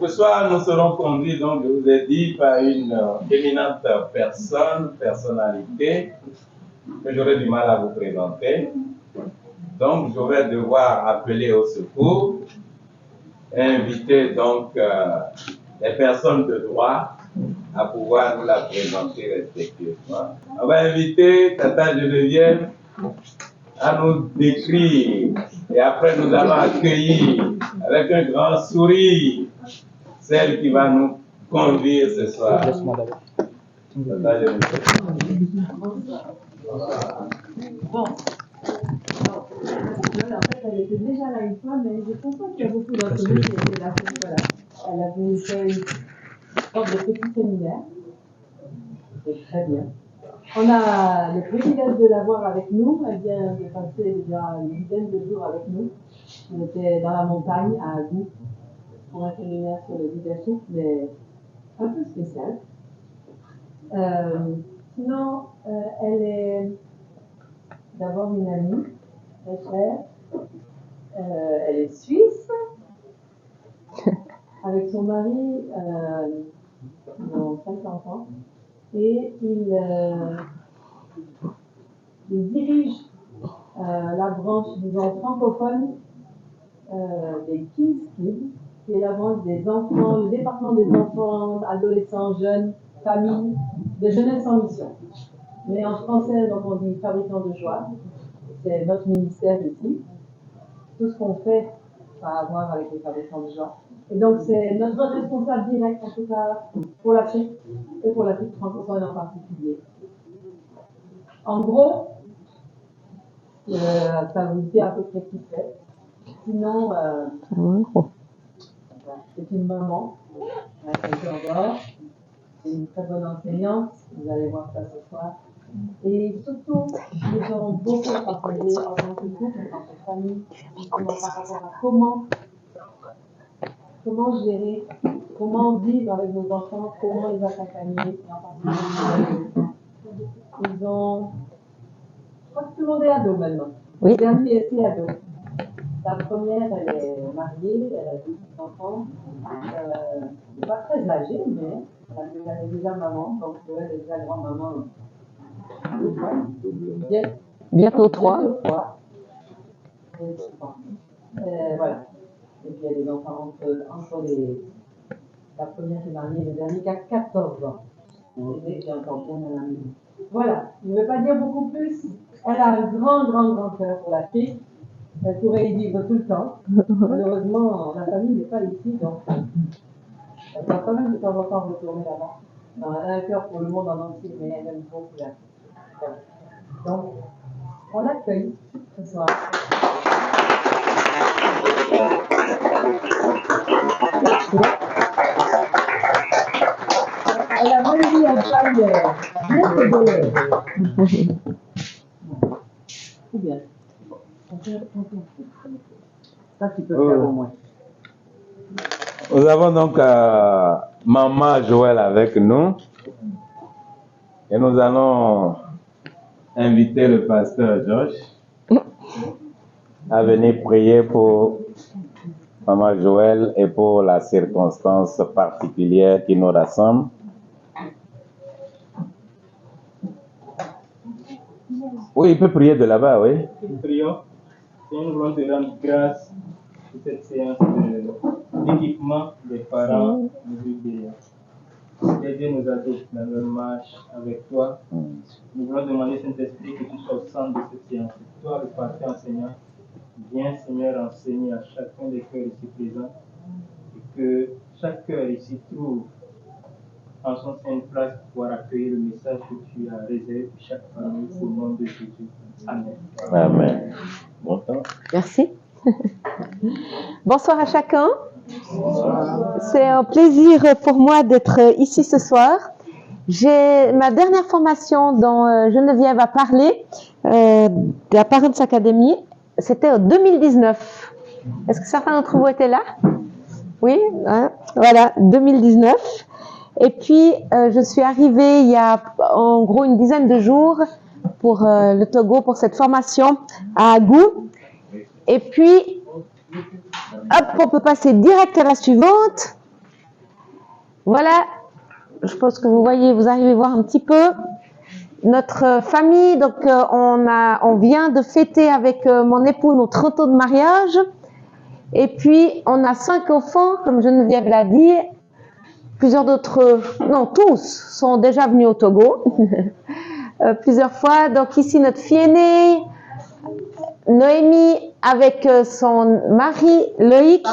Ce soir, nous serons conduits, donc, je vous ai dit, par une éminente personnalité, que j'aurai du mal à vous présenter. Donc, je vais devoir appeler au secours, inviter donc les personnes de droit à pouvoir nous la présenter respectivement. On va inviter Tata Geneviève à nous décrire et après nous allons accueillir avec un grand sourire celle qui va nous conduire ce soir. Tata Geneviève. Bon. En fait, elle était déjà là une fois, mais je pense pas qu'il y a beaucoup d'entre nous qui étaient là cette fois-là. Elle avait fait une sorte de petit séminaire. C'est très bien. On a le privilège de la voir avec nous. Elle vient de passer déjà une dizaine de jours avec nous. On était dans la montagne à Agou pour un séminaire sur le leadership, mais un peu spécial. Sinon, elle est d'abord une amie très chère. Elle est suisse. Avec son mari, ils ont 5 enfants. Et il dirige la branche, disons, francophone des King's Kids, qui est la branche des enfants, le département des enfants, adolescents, jeunes, familles, de jeunesse en mission. Mais en français, donc on dit fabricants de joie. C'est notre ministère ici. Tout ce qu'on fait a à voir avec les fabricants de joie. Et donc c'est notre responsable direct, en tout cas, pour l'Afrique et pour l'Afrique francophone en particulier. En gros, ça vous dit à peu près qui c'est. Sinon, c'est une maman, elle c'est une très bonne enseignante, vous allez voir ça ce soir. Et surtout, nous avons beaucoup partagé en tant que couple, en tant que famille, par rapport à comment gérer, comment vivre avec nos enfants, comment les accompagner, et en particulier, ils ont, je crois que tout le monde est ado maintenant. Oui. Le dernier était ado. La première, elle est mariée, elle a 2 enfants, pas très âgée, mais elle est déjà maman, donc elle est déjà grand-maman. Bientôt 3. Voilà. Et puis il y a des enfants entre la première qui est mariée et le dernier qui a 14 ans. Et qui est encore bien à la maison. Voilà. Je ne vais pas dire beaucoup plus. Elle a un grand cœur pour la fille. Elle pourrait y vivre tout le temps. Malheureusement, la famille n'est pas ici, donc elle va quand même de temps en temps retourner là-bas. Elle a un cœur pour le monde en entier, mais elle aime beaucoup la fille. Donc, on l'accueille ce soir. Elle a même dit un paille bien rigolé. C'est bien. Ça, tu peux faire au moins. Nous avons donc Maman Joël avec nous. Et nous allons inviter le pasteur Josh à venir prier pour Maman Joël et pour la circonstance particulière qui nous rassemble. Oui, il peut prier de là-bas, oui. Nous prions. Seigneur, nous voulons te rendre grâce pour cette séance d'équipement des parents de Dieu. Aider nos adultes dans leur marche avec toi. Nous voulons demander, Saint-Esprit, que tu sois au centre de cette séance. Toi, le parfait enseignant, viens, Seigneur, enseigner à chacun des cœurs ici présents et que chaque cœur ici trouve en son sein une place pour pouvoir accueillir le message que tu as réservé pour chaque famille au nom de Jésus. Amen. Amen. Bon temps. Merci. Bonsoir à chacun. C'est un plaisir pour moi d'être ici ce soir. J'ai ma dernière formation dont Geneviève a parlé, de la Parents Academy, c'était en 2019. Est-ce que certains d'entre vous étaient là? Oui, hein, voilà, 2019. Et puis, je suis arrivée il y a en gros une dizaine de jours pour le Togo, pour cette formation à Agou. Et puis, hop, on peut passer direct à la suivante. Voilà, je pense que vous voyez, vous arrivez à voir un petit peu notre famille. Donc, on vient de fêter avec mon époux nos 30 ans de mariage. Et puis, on a 5 enfants, comme Geneviève l'a dit. Plusieurs d'autres, non, tous sont déjà venus au Togo plusieurs fois. Donc, ici, notre fille aînée, Noémie, avec son mari Loïc,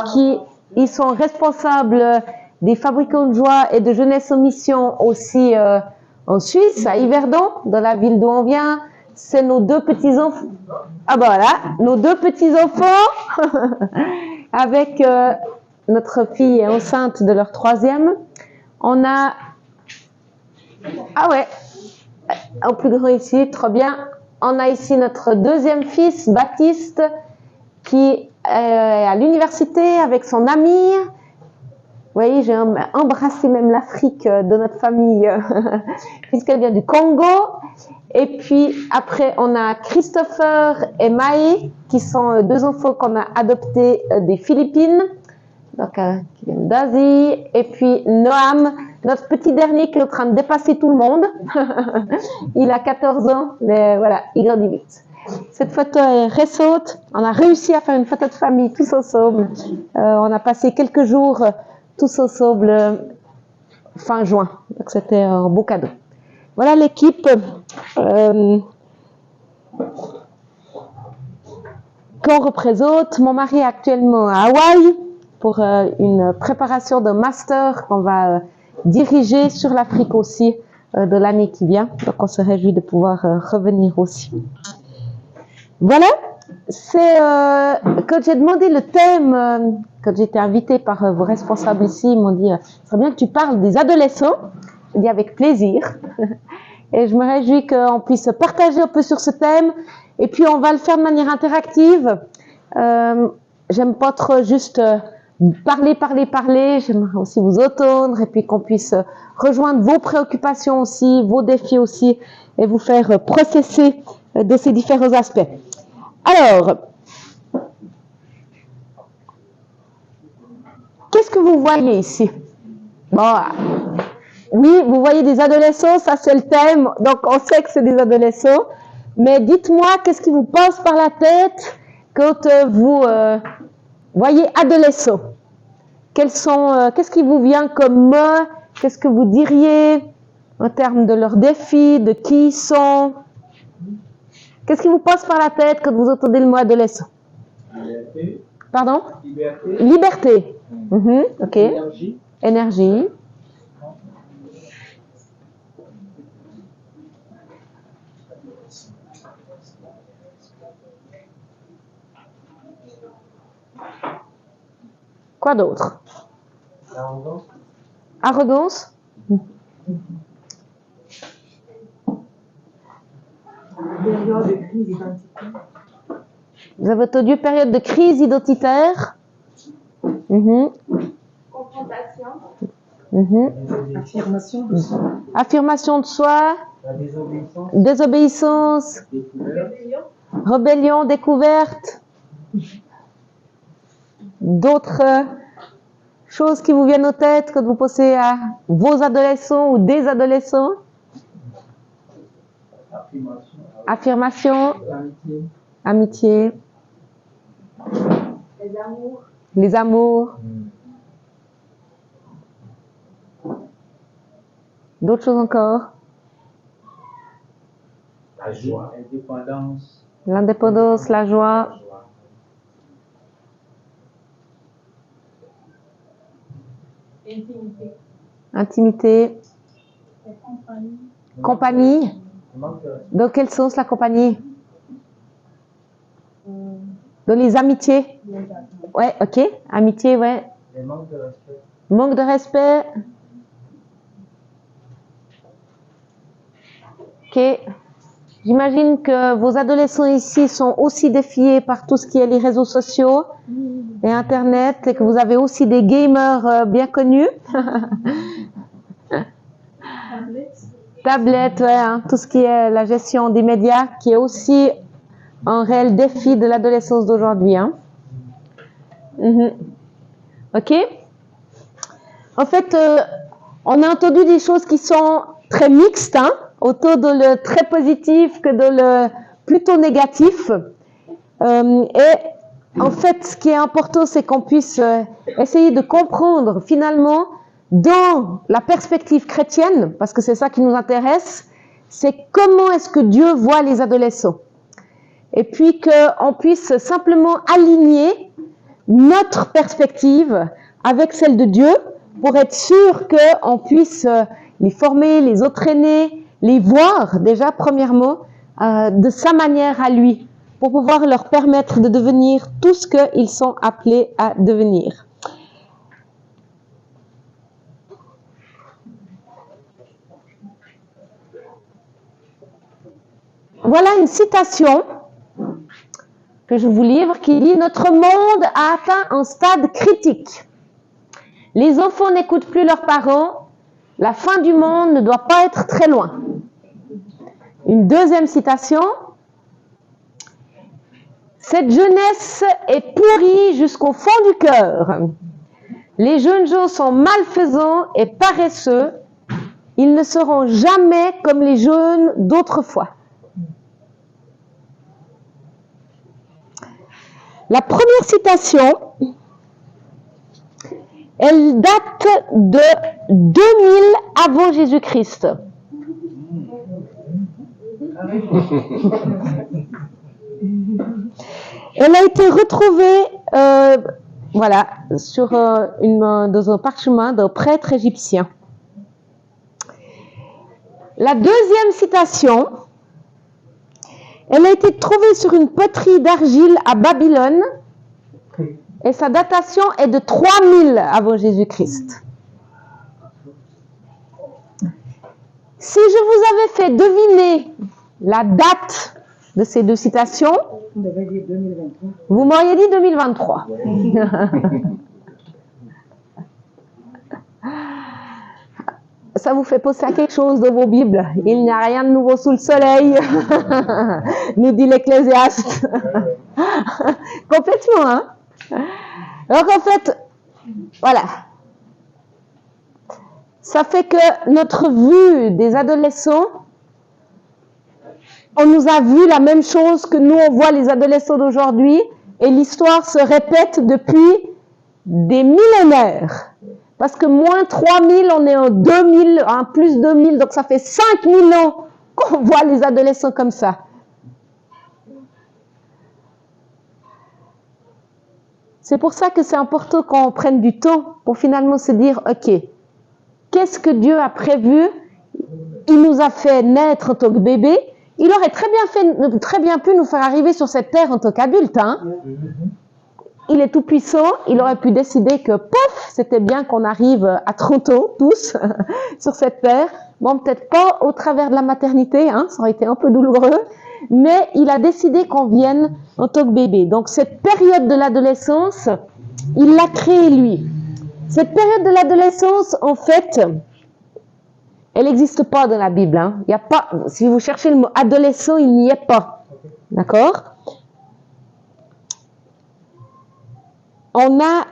ils sont responsables des fabricants de joie et de jeunesse en mission aussi en Suisse, à Yverdon, dans la ville d'où on vient. C'est nos 2 petits-enfants. Ah ben voilà, nos 2 petits-enfants avec notre fille enceinte de leur 3e. On a... Ah ouais, au plus grand ici, trop bien. On a ici notre 2e fils, Baptiste, qui est à l'université avec son ami. Vous voyez, j'ai embrassé même l'Afrique de notre famille, puisqu'elle vient du Congo. Et puis après, on a Christopher et Maë, qui sont 2 enfants qu'on a adoptés des Philippines, donc qui viennent d'Asie. Et puis Noam, notre petit dernier qui est en train de dépasser tout le monde. Il a 14 ans, mais voilà, il grandit vite. Cette photo est récente. On a réussi à faire une photo de famille tous ensemble. On a passé quelques jours tous ensemble fin juin. Donc c'était un beau cadeau. Voilà l'équipe qu'on représente. Mon mari est actuellement à Hawaï pour une préparation d'un master qu'on va diriger sur l'Afrique aussi de l'année qui vient. Donc on se réjouit de pouvoir revenir aussi. Voilà, c'est quand j'ai demandé le thème, quand j'ai été invitée par vos responsables ici, ils m'ont dit « Ce serait bien que tu parles des adolescents ». J'ai dit avec plaisir. Et je me réjouis qu'on puisse partager un peu sur ce thème. Et puis on va le faire de manière interactive. J'aime pas trop juste parler. J'aimerais aussi vous entendre et puis qu'on puisse rejoindre vos préoccupations aussi, vos défis aussi, et vous faire processer de ces différents aspects. Alors, qu'est-ce que vous voyez ici? Bon, oui, vous voyez des adolescents, ça c'est le thème, donc on sait que c'est des adolescents. Mais dites-moi, qu'est-ce qui vous passe par la tête quand vous voyez adolescents? Qu'est-ce qui vous vient comme mot? Qu'est-ce que vous diriez en termes de leurs défis, de qui ils sont? Qu'est-ce qui vous passe par la tête quand vous entendez le mot adolescent? Liberté. Pardon? Liberté. Liberté. Ok. Énergie. Énergie. Quoi d'autre? Arrogance. Arrogance. Période de crise identitaire. Vous avez entendu période de crise identitaire. Confrontation. Affirmation. Affirmation de soi. La désobéissance. Désobéissance. Découverte. Rébellion, découverte. D'autres choses qui vous viennent aux têtes quand vous pensez à vos adolescents ou des adolescents? Affirmation. Affirmation. Amitié. Amitié. Les amours. Les amours. D'autres choses encore? La joie. Indépendance. L'indépendance, la joie. Intimité. Intimité. Compagnie. Compagnie. Manque de respect. Dans quel sens la compagnie? Dans les amitiés. Ouais, ok. Amitié, ouais. Le manque de respect. Manque de respect. Ok. J'imagine que vos adolescents ici sont aussi défiés par tout ce qui est les réseaux sociaux et Internet et que vous avez aussi des gamers bien connus. Tablette, ouais, hein, tout ce qui est la gestion des médias qui est aussi un réel défi de l'adolescence d'aujourd'hui. Hein. Ok. En fait, On a entendu des choses qui sont très mixtes, hein, autant de le très positif que de le plutôt négatif. Et en fait, ce qui est important, c'est qu'on puisse essayer de comprendre finalement dans la perspective chrétienne, parce que c'est ça qui nous intéresse, c'est comment est-ce que Dieu voit les adolescents. Et puis qu'on puisse simplement aligner notre perspective avec celle de Dieu pour être sûr qu'on puisse les former, les entraîner, les voir déjà premièrement de sa manière à lui, pour pouvoir leur permettre de devenir tout ce qu'ils sont appelés à devenir. Voilà une citation que je vous livre qui dit « Notre monde a atteint un stade critique. Les enfants n'écoutent plus leurs parents. La fin du monde ne doit pas être très loin. » Une deuxième citation. « Cette jeunesse est pourrie jusqu'au fond du cœur. Les jeunes gens sont malfaisants et paresseux. Ils ne seront jamais comme les jeunes d'autrefois. » La première citation, elle date de 2000 avant Jésus-Christ. Elle a été retrouvée voilà, sur dans un parchemin d'un prêtre égyptien. La deuxième citation, elle a été trouvée sur une poterie d'argile à Babylone et sa datation est de 3000 avant Jésus-Christ. Si je vous avais fait deviner la date de ces deux citations, vous m'auriez dit 2023. Ça vous fait penser à quelque chose de vos Bibles. Il n'y a rien de nouveau sous le soleil, nous dit l'Ecclésiaste. Complètement, hein. Donc en fait, voilà. Ça fait que notre vue des adolescents, on nous a vu la même chose que nous on voit les adolescents d'aujourd'hui, et l'histoire se répète depuis des millénaires. Parce que moins 3000, on est en 2000, en plus 2000, donc ça fait 5000 ans qu'on voit les adolescents comme ça. C'est pour ça que c'est important qu'on prenne du temps pour finalement se dire, ok, qu'est-ce que Dieu a prévu? Il nous a fait naître en tant que bébé. Il aurait très bien pu nous faire arriver sur cette terre en tant qu'adulte, hein. Il est tout puissant, il aurait pu décider que, pof, c'était bien qu'on arrive à 30 ans, tous, sur cette terre. Bon, peut-être pas au travers de la maternité, hein, ça aurait été un peu douloureux, mais il a décidé qu'on vienne en tant que bébé. Donc, cette période de l'adolescence, il l'a créée lui. Cette période de l'adolescence, en fait, elle n'existe pas dans la Bible, hein. Il y a pas, si vous cherchez le mot adolescent, il n'y est pas. D'accord ? On a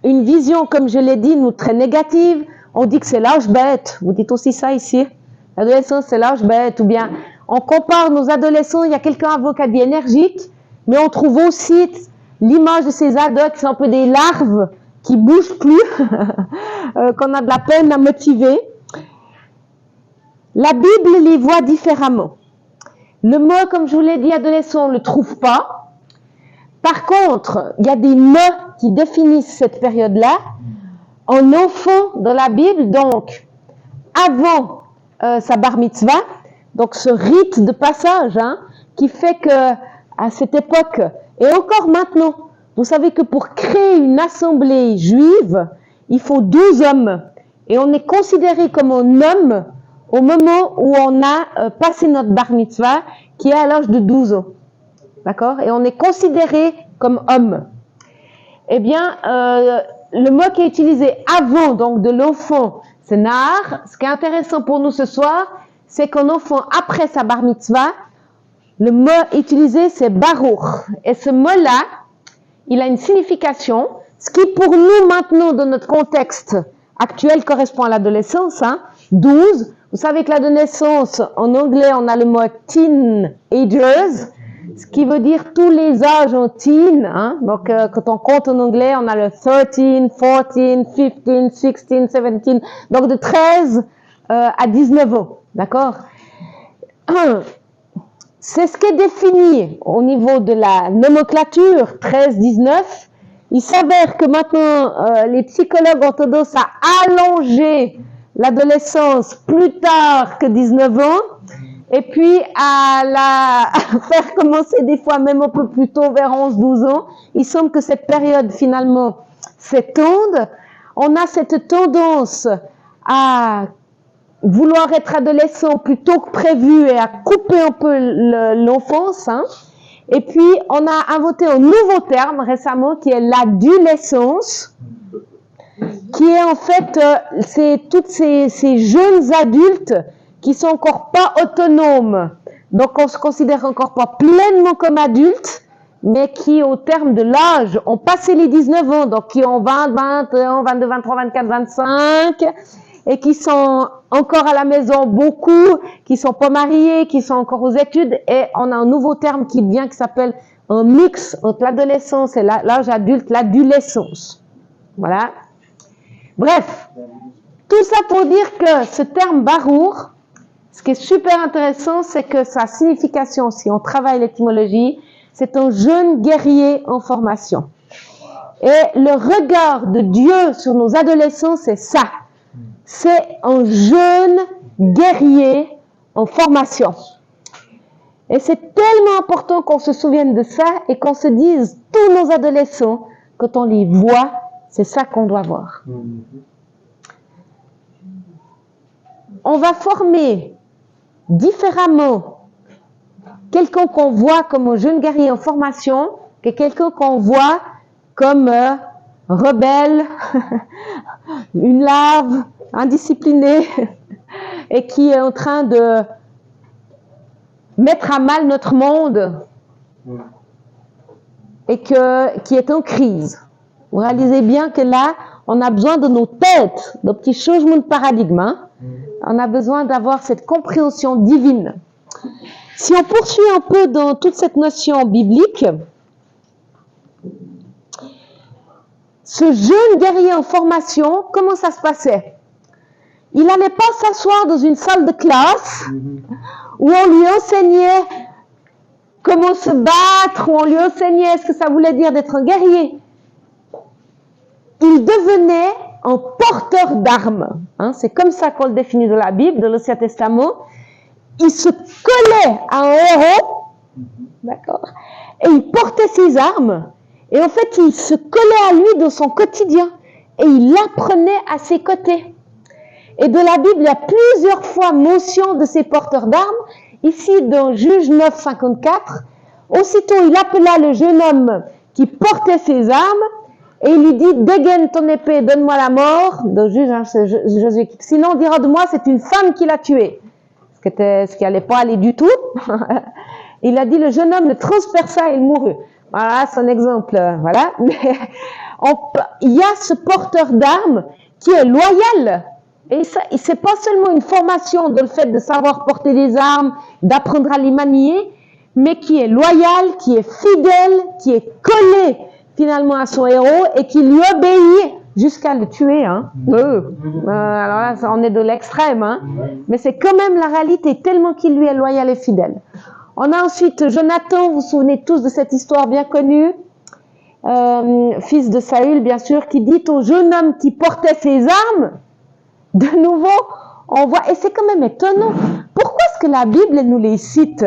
une vision, comme je l'ai dit, nous, très négative. On dit que c'est l'âge bête. Vous dites aussi ça ici. L'adolescence, c'est l'âge bête. Ou bien, on compare nos adolescents. Il y a quelqu'un avant qui a dit énergique. Mais on trouve aussi l'image de ces ados qui sont un peu des larves, qui bougent plus, qu'on a de la peine à motiver. La Bible les voit différemment. Le mot, comme je vous l'ai dit, adolescent, on ne le trouve pas. Par contre, il y a des mots qui définissent cette période-là. En enfant dans la Bible, donc, avant sa bar mitzvah, donc ce rite de passage, hein, qui fait que à cette époque, et encore maintenant, vous savez que pour créer une assemblée juive, il faut 12 hommes. Et on est considéré comme un homme au moment où on a passé notre bar mitzvah, qui est à l'âge de 12 ans. D'accord? Et on est considéré comme homme. Eh bien, le mot qui est utilisé avant, donc de l'enfant, c'est Nahar. Ce qui est intéressant pour nous ce soir, c'est qu'un enfant, après sa bar mitzvah, le mot utilisé, c'est Baruch. Et ce mot-là, il a une signification. Ce qui, pour nous, maintenant, dans notre contexte, actuel correspond à l'adolescence, hein, 12. Vous savez que l'adolescence, en anglais, on a le mot teenagers, ce qui veut dire tous les âges en teen. Hein. Donc, quand on compte en anglais, on a le 13, 14, 15, 16, 17. Donc, de 13 à 19 ans. D'accord? C'est ce qui est défini au niveau de la nomenclature 13-19. Il s'avère que maintenant, les psychologues ont tendance à allonger l'adolescence plus tard que 19 ans et puis à la faire commencer des fois même un peu plus tôt, vers 11-12 ans. Il semble que cette période finalement s'étende. On a cette tendance à vouloir être adolescent plus tôt que prévu et à couper un peu l'enfance. Hein. Et puis, on a inventé un nouveau terme récemment qui est l'adolescence, qui est en fait, c'est toutes ces jeunes adultes qui sont encore pas autonomes. Donc, on se considère encore pas pleinement comme adultes, mais qui, au terme de l'âge, ont passé les 19 ans, donc qui ont 20, 21, 22, 23, 24, 25, et qui sont encore à la maison beaucoup, qui sont pas mariés, qui sont encore aux études, et on a un nouveau terme qui vient qui s'appelle un mix entre l'adolescence et l'âge adulte, l'adolescence. Voilà. Bref, tout ça pour dire que ce terme barour, ce qui est super intéressant, c'est que sa signification, si on travaille l'étymologie, c'est un jeune guerrier en formation. Et le regard de Dieu sur nos adolescents, c'est ça. C'est un jeune guerrier en formation. Et c'est tellement important qu'on se souvienne de ça et qu'on se dise, tous nos adolescents, quand on les voit, c'est ça qu'on doit voir. On va former différemment quelqu'un qu'on voit comme un jeune guerrier en formation que quelqu'un qu'on voit comme rebelle, une larve, indiscipliné et qui est en train de mettre à mal notre monde et qui est en crise. Vous réalisez bien que là, on a besoin de nos têtes, de petits changements de paradigme. Hein? On a besoin d'avoir cette compréhension divine. Si on poursuit un peu dans toute cette notion biblique, ce jeune guerrier en formation, comment ça se passait? Il n'allait pas s'asseoir dans une salle de classe où on lui enseignait comment se battre, où on lui enseignait ce que ça voulait dire d'être un guerrier. Il devenait un porteur d'armes. Hein, c'est comme ça qu'on le définit dans la Bible, dans l'Ancien Testament. Il se collait à un héros, d'accord, et il portait ses armes. Et en fait, il se collait à lui dans son quotidien et il l'apprenait à ses côtés. Et dans la Bible, il y a plusieurs fois mention de ces porteurs d'armes. Ici, dans Juge 9, 54, aussitôt il appela le jeune homme qui portait ses armes et il lui dit « Dégaine ton épée, donne-moi la mort ». Dans Juge, hein, c'est Josué. Sinon, on dira de moi, c'est une femme qui l'a tué. Ce qui n'allait pas aller du tout. Il a dit, le jeune homme le transperça et il mourut. Voilà, c'est un exemple. Voilà. Mais il y a ce porteur d'armes qui est loyal. Et ça, c'est pas seulement une formation dans le fait de savoir porter des armes, d'apprendre à les manier, mais qui est loyal, qui est fidèle, qui est collé finalement à son héros et qui lui obéit jusqu'à le tuer. Hein. Alors là, on est de l'extrême. Hein. Mais c'est quand même la réalité, tellement qu'il lui est loyal et fidèle. On a ensuite Jonathan, vous vous souvenez tous de cette histoire bien connue, fils de Saül, bien sûr, qui dit au jeune homme qui portait ses armes, de nouveau, on voit, et c'est quand même étonnant, pourquoi est-ce que la Bible nous les cite?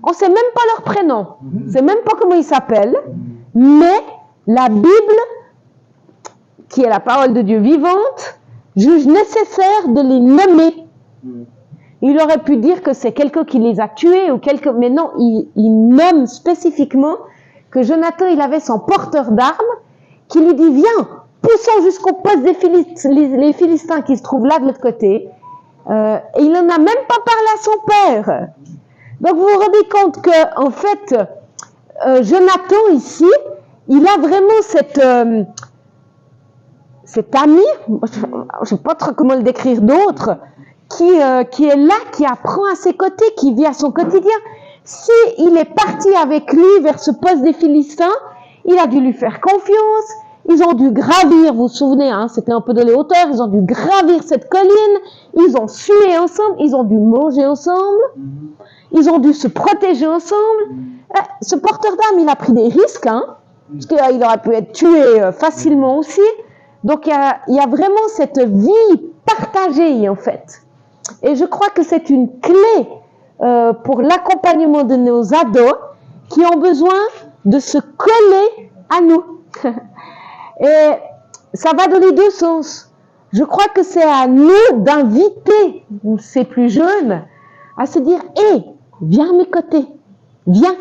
On ne sait même pas leur prénom, on ne sait même pas comment ils s'appellent, mais la Bible, qui est la parole de Dieu vivante, juge nécessaire de les nommer. Il aurait pu dire que c'est quelqu'un qui les a tués, mais non, il nomme spécifiquement que Jonathan, il avait son porteur d'armes, qui lui dit, viens, poussons jusqu'au poste des les Philistins qui se trouvent là de l'autre côté. Et il n'en a même pas parlé à son père. Donc vous vous rendez compte que, en fait, Jonathan ici, il a vraiment cet ami, je ne sais pas trop comment le décrire d'autre, qui est là, qui apprend à ses côtés, qui vit à son quotidien. Si il est parti avec lui vers ce poste des Philistins, il a dû lui faire confiance. Ils ont dû gravir, vous vous souvenez, hein, c'était un peu de les hauteurs, ils ont dû gravir cette colline, ils ont sué ensemble, ils ont dû manger ensemble, ils ont dû se protéger ensemble. Ce porteur d'armes, il a pris des risques, hein, parce qu'il aurait pu être tué facilement aussi. Donc il y a vraiment cette vie partagée en fait. Et je crois que c'est une clé pour l'accompagnement de nos ados qui ont besoin de se coller à nous. Et ça va dans les deux sens. Je crois que c'est à nous d'inviter ces plus jeunes à se dire « Hé, viens à mes côtés, viens !»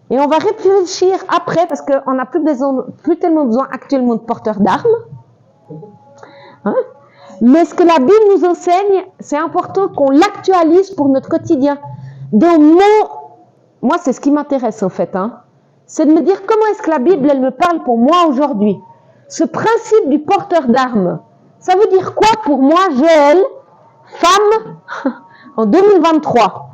Et on va réfléchir après, parce qu'on n'a plus tellement besoin actuellement de porteurs d'armes. Hein? Mais ce que la Bible nous enseigne, c'est important qu'on l'actualise pour notre quotidien. Donc moi c'est ce qui m'intéresse en fait. Hein. C'est de me dire comment est-ce que la Bible, elle me parle pour moi aujourd'hui. Ce principe du porteur d'armes, ça veut dire quoi pour moi, Joël, femme, en 2023?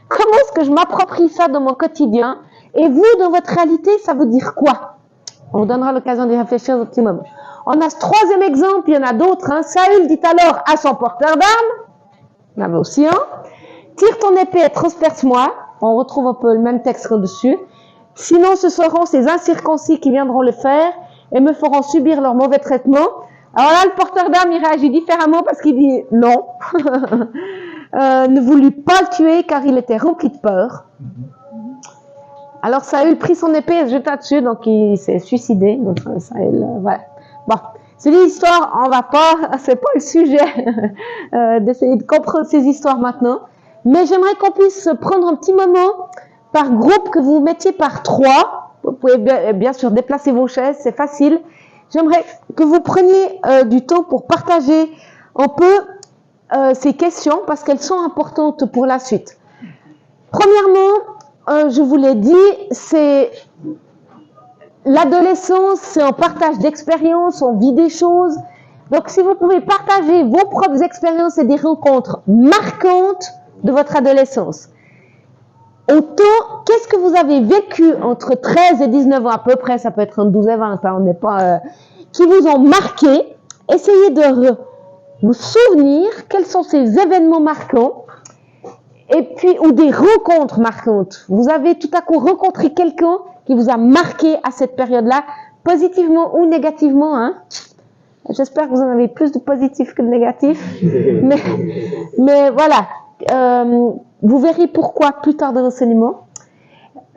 Comment est-ce que je m'approprie ça dans mon quotidien? Et vous, dans votre réalité, ça veut dire quoi? On vous donnera l'occasion d'y réfléchir au petit moment. On a ce troisième exemple, il y en a d'autres. Hein. Saül dit alors à son porteur d'armes, il y en avait aussi un, tire ton épée et transperce-moi. On retrouve un peu le même texte dessus. Sinon, ce seront ces incirconcis qui viendront le faire et me feront subir leur mauvais traitement. Alors là, le porteur d'armes, il réagit différemment parce qu'il dit non. Ne voulut pas le tuer car il était rempli de peur. Alors Saül prit son épée et se jeta dessus, donc il s'est suicidé. Donc Saül, voilà. Bon, c'est l'histoire, on va pas, c'est pas le sujet d'essayer de comprendre ces histoires maintenant. Mais j'aimerais qu'on puisse prendre un petit moment par groupe, que vous vous mettiez par 3. Vous pouvez bien sûr déplacer vos chaises, c'est facile. J'aimerais que vous preniez du temps pour partager un peu ces questions parce qu'elles sont importantes pour la suite. Premièrement, je vous l'ai dit, c'est l'adolescence, c'est un partage d'expériences, on vit des choses. Donc si vous pouvez partager vos propres expériences et des rencontres marquantes de votre adolescence. Autant, qu'est-ce que vous avez vécu entre 13 et 19 ans à peu près, ça peut être entre 12 et 20, hein, on n'est pas, qui vous ont marqué. Essayez de vous souvenir quels sont ces événements marquants et puis, ou des rencontres marquantes. Vous avez tout à coup rencontré quelqu'un qui vous a marqué à cette période-là, positivement ou négativement. Hein. J'espère que vous en avez plus de positif que de négatif. Mais voilà. Vous verrez pourquoi plus tard dans l'enseignement.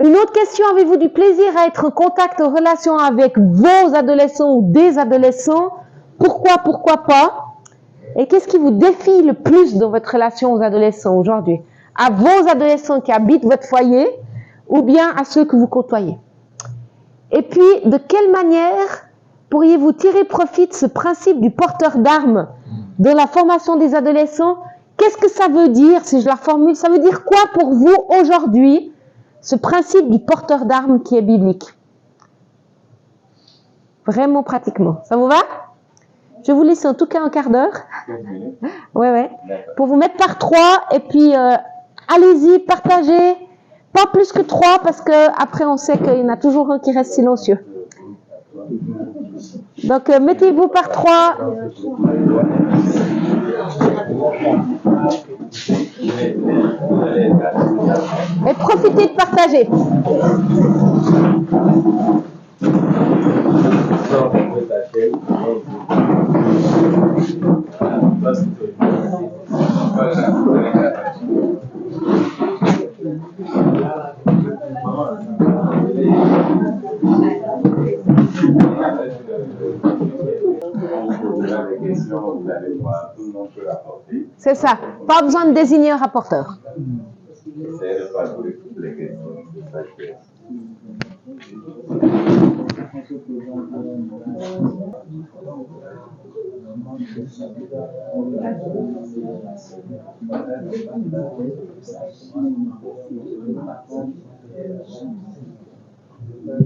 Une autre question, avez-vous du plaisir à être en contact, en relation avec vos adolescents ou des adolescents? Pourquoi pas? Et qu'est-ce qui vous défie le plus dans votre relation aux adolescents aujourd'hui? À vos adolescents qui habitent votre foyer ou bien à ceux que vous côtoyez? Et puis, de quelle manière pourriez-vous tirer profit de ce principe du porteur d'armes dans la formation des adolescents? Qu'est-ce que ça veut dire, si je la formule? Ça veut dire quoi pour vous aujourd'hui, ce principe du porteur d'armes qui est biblique? Vraiment pratiquement. Ça vous va? Je vous laisse en tout cas un quart d'heure. Ouais. Pour vous mettre par 3 et puis allez-y, partagez. Pas plus que 3 parce que après on sait qu'il y en a toujours un qui reste silencieux. Donc mettez-vous par 3. Et profitez de partager. C'est ça. Pas besoin de désigner un rapporteur.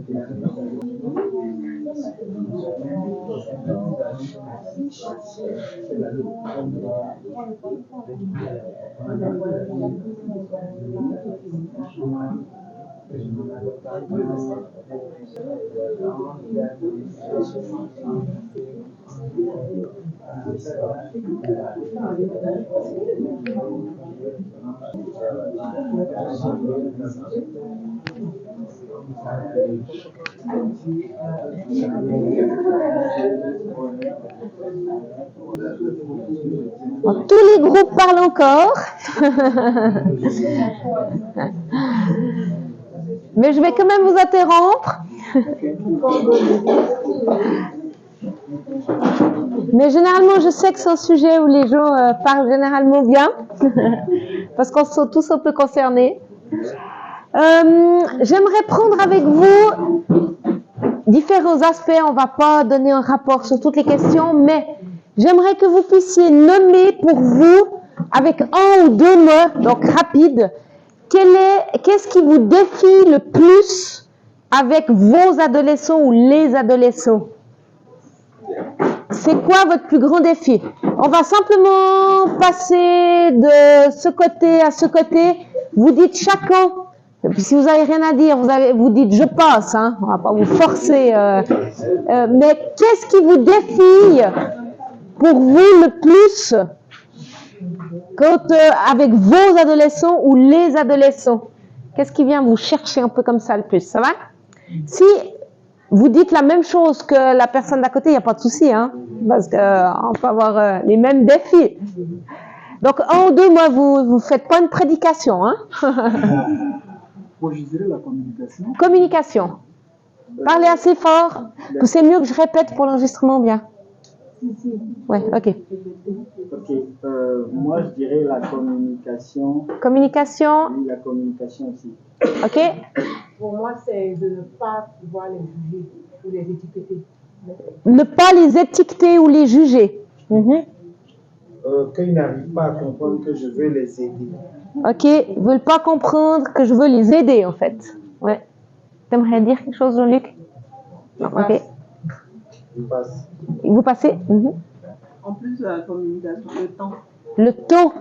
Bon, tous les groupes parlent encore. Mais je vais quand même vous interrompre. Mais généralement, je sais que c'est un sujet où les gens parlent généralement bien, parce qu'on sont tous un peu concernés. J'aimerais prendre avec vous différents aspects. On ne va pas donner un rapport sur toutes les questions, mais j'aimerais que vous puissiez nommer pour vous, avec un ou deux mots, donc rapide, qu'est-ce qui vous défie le plus avec vos adolescents ou les adolescents? C'est quoi votre plus grand défi? On va simplement passer de ce côté à ce côté. Vous dites chacun. Et puis si vous n'avez rien à dire, vous dites je passe. Hein. On ne va pas vous forcer. Mais qu'est-ce qui vous défie pour vous le plus quand, avec vos adolescents ou les adolescents? Qu'est-ce qui vient vous chercher un peu comme ça le plus? Ça va? Si vous dites la même chose que la personne d'à côté, il n'y a pas de souci, hein, parce qu'on peut avoir les mêmes défis. Donc, un ou deux mois, vous faites pas une prédication. Hein. Moi, je dirais la communication. Communication. Parlez assez fort, que c'est mieux que je répète pour l'enregistrement bien. Ouais, ok. Ok, moi, je dirais la communication. Communication. Oui, la communication aussi. Ok. Pour moi, c'est de ne pas pouvoir les juger ou les étiqueter. Ne pas les étiqueter ou les juger. Qu'ils n'arrivent pas à comprendre que je veux les aider. Ok, ils ne veulent pas comprendre que je veux les aider, en fait. Ouais. Tu aimerais dire quelque chose, Jean-Luc? Non, ok. Vous passez? En plus de la communication, le temps. Le temps,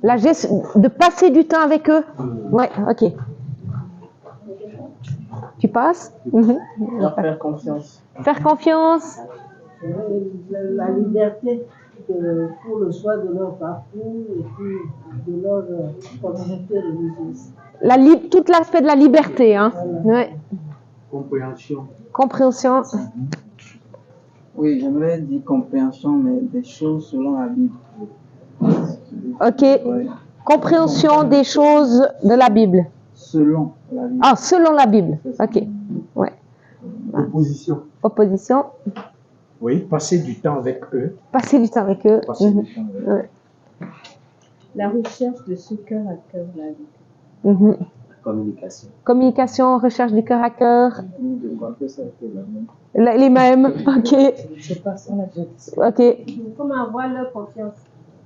la gestion, de passer du temps avec eux. Ouais, ok. Tu passes? Leur faire confiance. Faire confiance. La liberté pour le choix de leur parcours et puis de leur communauté religieuse. Tout l'aspect de la liberté. Hein. Ouais. Compréhension. Compréhension. Oui, j'aimerais dire compréhension, mais des choses selon la Bible. Ok. Ouais. Compréhension des choses de la Bible. Selon la Bible. Ah, selon la Bible. Ok. Ouais. Opposition. Opposition. Oui, passer du temps avec eux. Passer du temps avec eux. Passer du temps avec eux. Ouais. La recherche de ce cœur à cœur de la vie. Communication. Communication, recherche du cœur à cœur. Je crois que ça a été la même. Les mêmes. Ok. C'est pas ça la justice. Ok. Comment avoir leur confiance?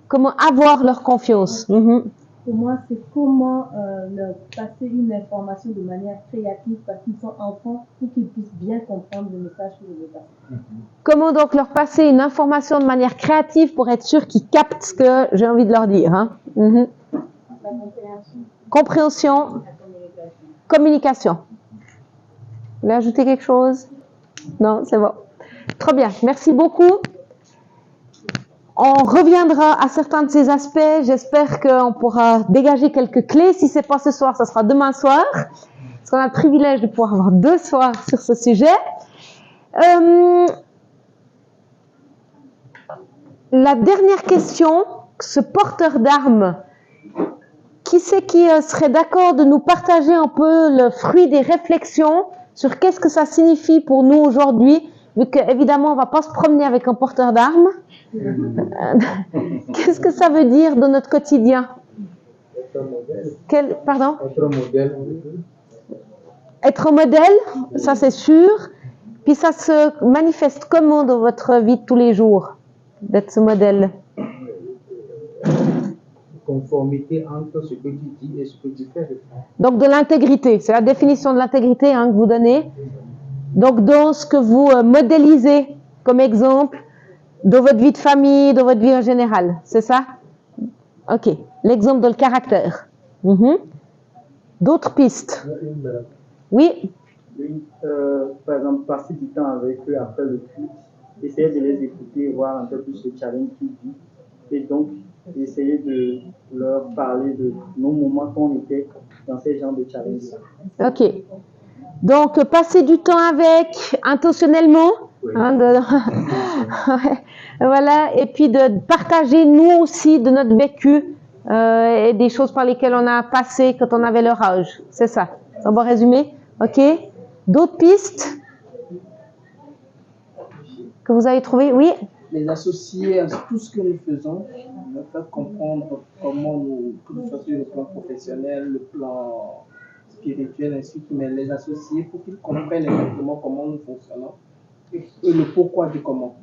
Comment avoir leur confiance. Pour moi, c'est comment leur passer une information de manière créative parce qu'ils sont enfants pour qu'ils puissent bien comprendre le message que je veux passer. Comment donc leur passer une information de manière créative pour être sûr qu'ils captent ce que j'ai envie de leur dire. Hein. La compréhension. Compréhension. La communication. Communication. Vous voulez ajouter quelque chose? Non, c'est bon. Très bien. Merci beaucoup. On reviendra à certains de ces aspects. J'espère qu'on pourra dégager quelques clés. Si ce n'est pas ce soir, ce sera demain soir. Parce qu'on a le privilège de pouvoir avoir 2 soirs sur ce sujet. La dernière question, ce porteur d'armes, qui c'est qui serait d'accord de nous partager un peu le fruit des réflexions sur qu'est-ce que ça signifie pour nous aujourd'hui, vu qu'évidemment on ne va pas se promener avec un porteur d'armes. Qu'est-ce que ça veut dire dans notre quotidien? Pardon? Être modèle. Être un modèle, ça c'est sûr. Puis ça se manifeste comment dans votre vie de tous les jours, d'être ce modèle? Conformité entre ce que tu dis et ce que tu fais. Donc de l'intégrité, c'est la définition de l'intégrité hein, que vous donnez. Donc, dans ce que vous modélisez comme exemple, dans votre vie de famille, dans votre vie en général, c'est ça? Ok, l'exemple de le caractère. D'autres pistes? Oui? Oui, par exemple, passer du temps avec eux après le culte, essayer de les écouter, voir un peu plus le challenge qu'ils vivent, et donc essayer de leur parler de nos moments qu'on était dans ces genres de challenge. Ok. Donc, passer du temps avec intentionnellement. Oui. Hein, voilà. Et puis de partager nous aussi de notre vécu et des choses par lesquelles on a passé quand on avait leur âge. C'est ça. On va résumer. Ok. D'autres pistes que vous avez trouvées? Oui. Les associer à tout ce que nous faisons, leur faire comprendre comment nous, que ce soit sur le plan professionnel, le plan spirituel, ainsi que mais les associer pour qu'ils comprennent exactement comment nous fonctionnons et le pourquoi du comment.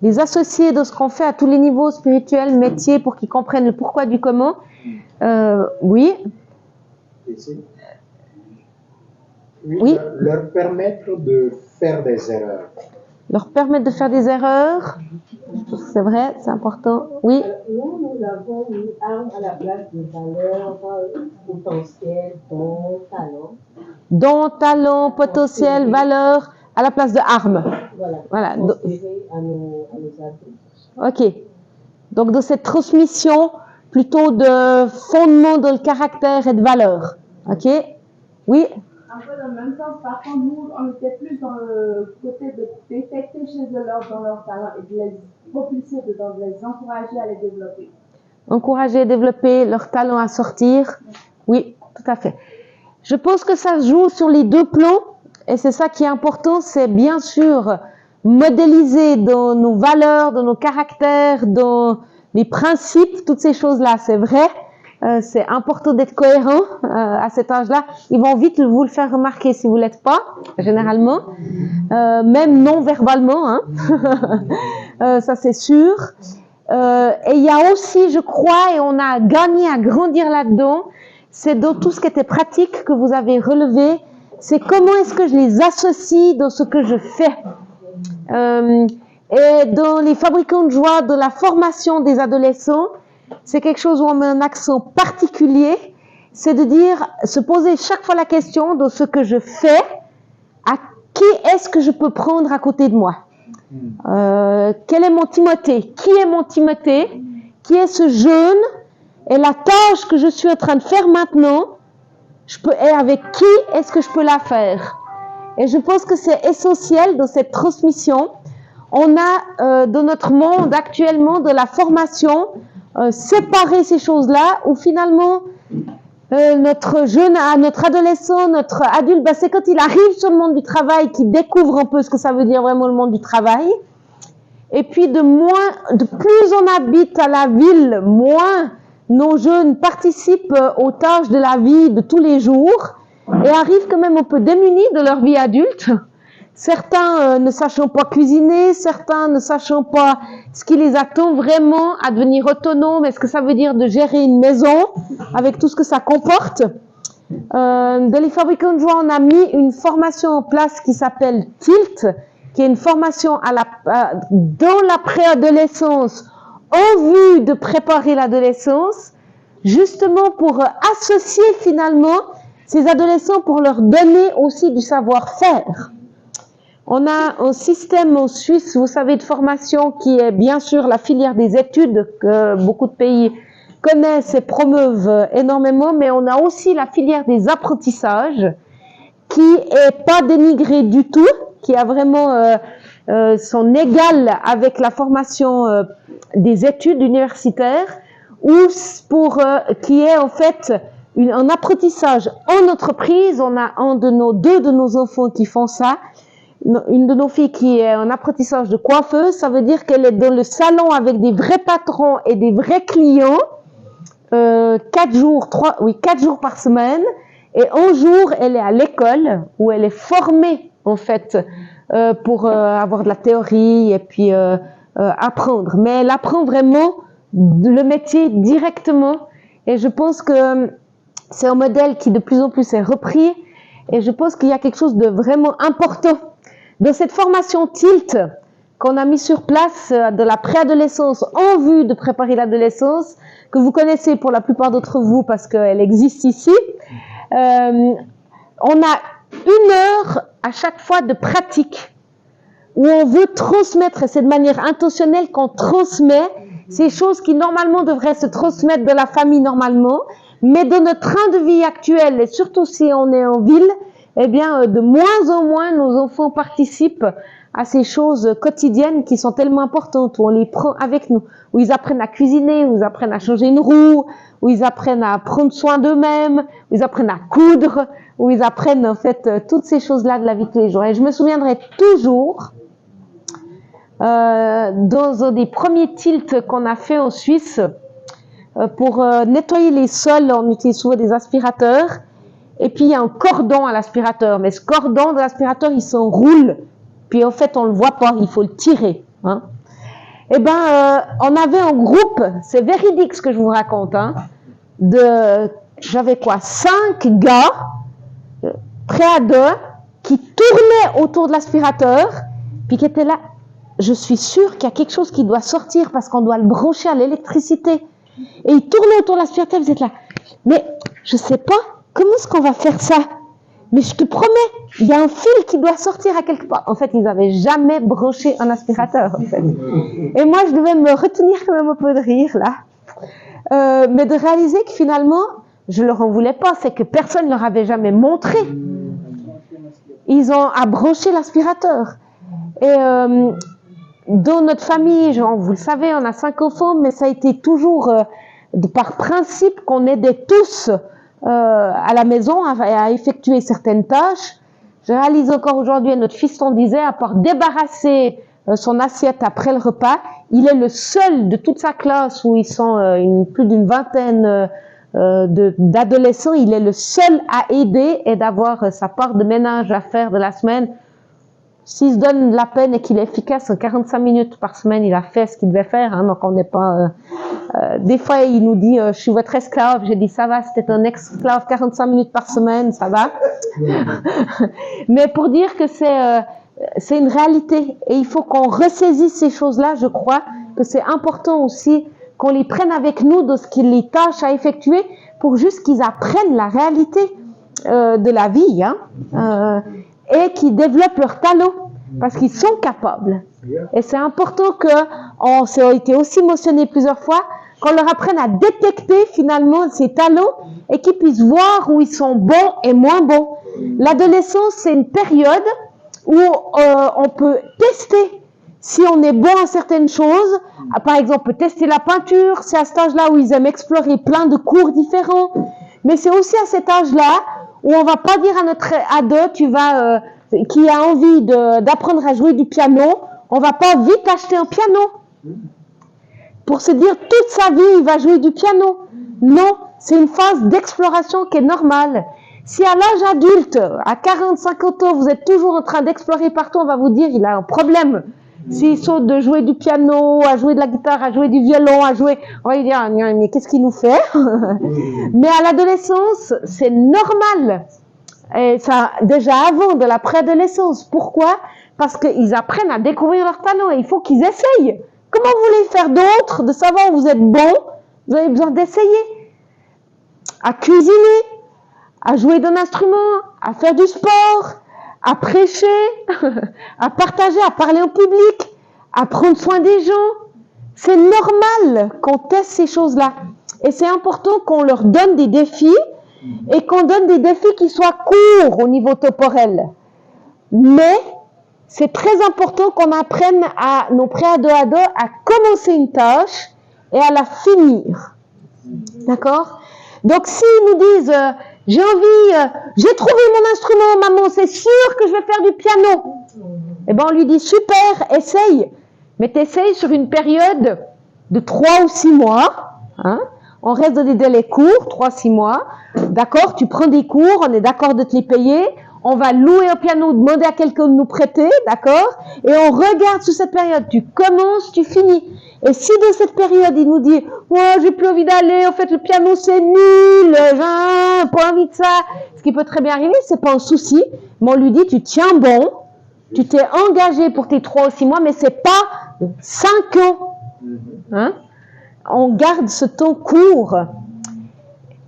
Les associer de ce qu'on fait à tous les niveaux spirituels, métiers, pour qu'ils comprennent le pourquoi du comment. Oui. Oui. Leur permettre de faire des erreurs. Leur permettre de faire des erreurs. C'est vrai, c'est important. Oui. Nous avons mis arme à la place de valeurs potentielles, dons, talents. Dons, talents, potentiel, valeurs, à la place de armes. Voilà. À nos adultes. Ok. Donc, de cette transmission plutôt de fondement dans le caractère et de valeurs. Ok. Oui. Un peu dans le même sens, par contre, nous, on était plus dans le côté de détecter chez eux dans leur talent et de les propulser dedans, de les encourager à les développer. Encourager et développer leur talent à sortir. Oui, tout à fait. Je pense que ça se joue sur les deux plans et c'est ça qui est important, c'est bien sûr modéliser dans nos valeurs, dans nos caractères, dans les principes, toutes ces choses-là, c'est vrai. C'est important d'être cohérent à cet âge-là. Ils vont vite vous le faire remarquer si vous l'êtes pas, généralement, même non verbalement. Hein. Ça c'est sûr. Et il y a aussi, je crois, et on a gagné à grandir là-dedans, c'est dans tout ce qui était pratique que vous avez relevé. C'est comment est-ce que je les associe dans ce que je fais. Et dans les fabricants de joie, de la formation des adolescents, c'est quelque chose où on met un accent particulier, c'est de dire, se poser chaque fois la question de ce que je fais, à qui est-ce que je peux prendre à côté de moi? Quel est mon Timothée? Qui est mon Timothée? Qui est ce jeune? Et la tâche que je suis en train de faire maintenant, et avec qui est-ce que je peux la faire? Et je pense que c'est essentiel dans cette transmission. On a dans notre monde actuellement de la formation, séparer ces choses-là, où finalement notre jeune, notre adolescent, notre adulte, c'est quand il arrive sur le monde du travail qu'il découvre un peu ce que ça veut dire vraiment le monde du travail. Et puis de plus on habite à la ville, moins nos jeunes participent aux tâches de la vie de tous les jours et arrivent quand même un peu démunis de leur vie adulte. Certains ne sachant pas cuisiner, certains ne sachant pas ce qui les attend vraiment à devenir autonomes, est-ce que ça veut dire de gérer une maison avec tout ce que ça comporte. Dans les fabricants de joie, on a mis une formation en place qui s'appelle TILT, qui est une formation dans la préadolescence en vue de préparer l'adolescence, justement pour associer finalement ces adolescents pour leur donner aussi du savoir-faire. On a un système en Suisse, vous savez, de formation qui est bien sûr la filière des études que beaucoup de pays connaissent et promeuvent énormément, mais on a aussi la filière des apprentissages qui est pas dénigrée du tout, qui a vraiment son égal avec la formation des études universitaires, ou qui est en fait un apprentissage en entreprise. On a deux de nos enfants qui font ça. Une de nos filles qui est en apprentissage de coiffeuse, ça veut dire qu'elle est dans le salon avec des vrais patrons et des vrais clients, 4 jours par semaine, et un jour elle est à l'école où elle est formée en fait pour avoir de la théorie et puis apprendre. Mais elle apprend vraiment le métier directement, et je pense que c'est un modèle qui de plus en plus est repris, et je pense qu'il y a quelque chose de vraiment important de cette formation TILT qu'on a mis sur place de la préadolescence en vue de préparer l'adolescence, que vous connaissez pour la plupart d'entre vous parce qu'elle existe ici. On a 1 heure à chaque fois de pratique où on veut transmettre, et c'est de manière intentionnelle qu'on transmet ces choses qui normalement devraient se transmettre de la famille normalement, mais dans notre train de vie actuel, et surtout si on est en ville, eh bien, de moins en moins, nos enfants participent à ces choses quotidiennes qui sont tellement importantes, où on les prend avec nous, où ils apprennent à cuisiner, où ils apprennent à changer une roue, où ils apprennent à prendre soin d'eux-mêmes, où ils apprennent à coudre, où ils apprennent en fait toutes ces choses-là de la vie de tous les jours. Et je me souviendrai toujours, dans un des premiers tilts qu'on a fait en Suisse, pour nettoyer les sols, on utilise souvent des aspirateurs, et puis il y a un cordon à l'aspirateur, mais ce cordon de l'aspirateur, il s'enroule, puis en fait on le voit pas, il faut le tirer. Hein. Eh ben, on avait un groupe, c'est véridique ce que je vous raconte, hein, j'avais quoi, 5 gars, préados, qui tournaient autour de l'aspirateur, puis qui étaient là. Je suis sûre qu'il y a quelque chose qui doit sortir parce qu'on doit le brancher à l'électricité. Et ils tournaient autour de l'aspirateur, vous êtes là. Mais je sais pas, comment est-ce qu'on va faire ça? Mais je te promets, il y a un fil qui doit sortir à quelque part. En fait, ils n'avaient jamais branché un aspirateur, en fait. Et moi, je devais me retenir quand même un peu de rire, là. Mais de réaliser que finalement, je leur en voulais pas, c'est que personne ne leur avait jamais montré. Ils ont à brancher l'aspirateur. Et dans notre famille, genre, vous le savez, on a 5 enfants, mais ça a été toujours par principe qu'on aidait tous à la maison à effectuer certaines tâches. Je réalise encore aujourd'hui, notre fiston disait, à part débarrasser son assiette après le repas, il est le seul de toute sa classe où ils sont plus d'une vingtaine d'adolescents, il est le seul à aider et d'avoir sa part de ménage à faire de la semaine. S'il se donne la peine et qu'il est efficace, en 45 minutes par semaine, il a fait ce qu'il devait faire. Hein, donc on n'est pas. Des fois, il nous dit je suis votre esclave. J'ai dit ça va, c'était un esclave 45 minutes par semaine, ça va. Mais pour dire que c'est une réalité et il faut qu'on ressaisisse ces choses-là. Je crois que c'est important aussi qu'on les prenne avec nous de ce qu'il les tâches à effectuer pour juste qu'ils apprennent la réalité de la vie. Hein, et qui développent leur talent, parce qu'ils sont capables. Et c'est important ça a été aussi mentionné plusieurs fois, qu'on leur apprenne à détecter finalement ces talents et qu'ils puissent voir où ils sont bons et moins bons. L'adolescence, c'est une période où on peut tester si on est bon à certaines choses. Par exemple, on peut tester la peinture, c'est à cet âge-là où ils aiment explorer plein de cours différents. Mais c'est aussi à cet âge-là où on va pas dire à notre ado, qui a envie d'apprendre à jouer du piano, on va pas vite acheter un piano. Pour se dire toute sa vie, il va jouer du piano. Non, c'est une phase d'exploration qui est normale. Si à l'âge adulte, à 40-50 ans, vous êtes toujours en train d'explorer partout, on va vous dire, il a un problème. S'il saute de jouer du piano, à jouer de la guitare, à jouer du violon, on va lui dire, mais qu'est-ce qu'il nous fait? Mais à l'adolescence, c'est normal. Et ça, déjà avant de la préadolescence. Pourquoi? Parce qu'ils apprennent à découvrir leur talent et il faut qu'ils essayent. Comment vous voulez faire d'autre, de savoir où vous êtes bon? Vous avez besoin d'essayer. À cuisiner, à jouer d'un instrument, à faire du sport, à prêcher, à partager, à parler au public, à prendre soin des gens. C'est normal qu'on teste ces choses-là. Et c'est important qu'on leur donne des défis et qu'on donne des défis qui soient courts au niveau temporel. Mais c'est très important qu'on apprenne à nos préados à commencer une tâche et à la finir. D'accord? Donc s'ils nous disent j'ai trouvé mon instrument, maman, c'est sûr que je vais faire du piano. Eh ben on lui dit super, essaye. Mais t'essayes sur une période de 3 ou 6 mois. Hein? On reste dans des délais courts, 3-6 mois. D'accord, tu prends des cours, on est d'accord de te les payer. On va louer un piano, demander à quelqu'un de nous prêter, d'accord? Et on regarde sur cette période. Tu commences, tu finis. Et si dans cette période, il nous dit « Ouais, j'ai plus envie d'aller, en fait, le piano, c'est nul, j'ai pas envie de ça. » Ce qui peut très bien arriver, c'est pas un souci. Mais on lui dit « Tu tiens bon, Tu t'es engagé pour tes 3 ou 6 mois, mais c'est pas 5 ans. Hein? On garde ce temps court.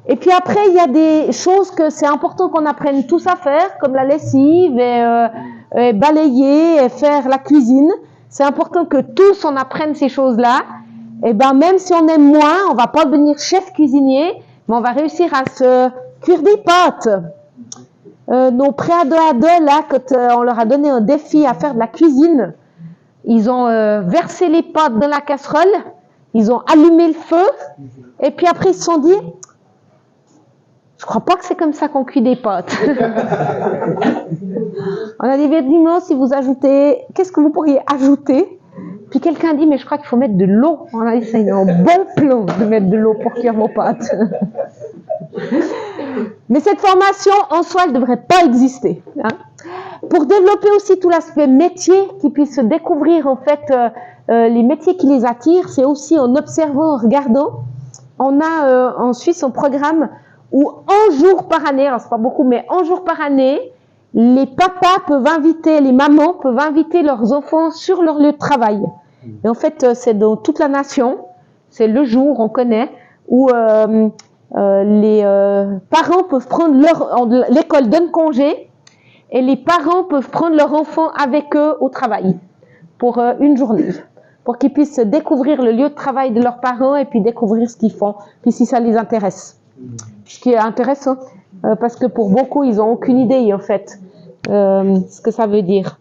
Et puis après, il y a des choses que c'est important qu'on apprenne tous à faire, comme la lessive, et balayer, et faire la cuisine. C'est important que tous on apprenne ces choses-là. Et ben même si on aime moins, on va pas devenir chef cuisinier, mais on va réussir à se cuire des pâtes. Nos préados là, quand on leur a donné un défi à faire de la cuisine, ils ont versé les pâtes dans la casserole, ils ont allumé le feu, et puis après ils se sont dit, je crois pas que c'est comme ça qu'on cuit des pâtes. On a dit, non, si vous ajoutez, qu'est-ce que vous pourriez ajouter? Puis quelqu'un dit, mais je crois qu'il faut mettre de l'eau. On a dit, c'est un bon plan de mettre de l'eau pour cuire vos pâtes. Mais cette formation, en soi, elle ne devrait pas exister. Hein. Pour développer aussi tout l'aspect métier, qu'ils puissent se découvrir en fait les métiers qui les attirent, c'est aussi en observant, en regardant. On a en Suisse un programme où un jour par année, alors c'est pas beaucoup, mais un jour par année, les papas peuvent inviter, les mamans peuvent inviter leurs enfants sur leur lieu de travail. Et en fait, c'est dans toute la nation, c'est le jour, on connaît, où les parents peuvent prendre l'école donne congé, et les parents peuvent prendre leur enfant avec eux au travail pour une journée, pour qu'ils puissent découvrir le lieu de travail de leurs parents et puis découvrir ce qu'ils font, puis si ça les intéresse. Ce qui est intéressant, parce que pour beaucoup, ils n'ont aucune idée en fait ce que ça veut dire.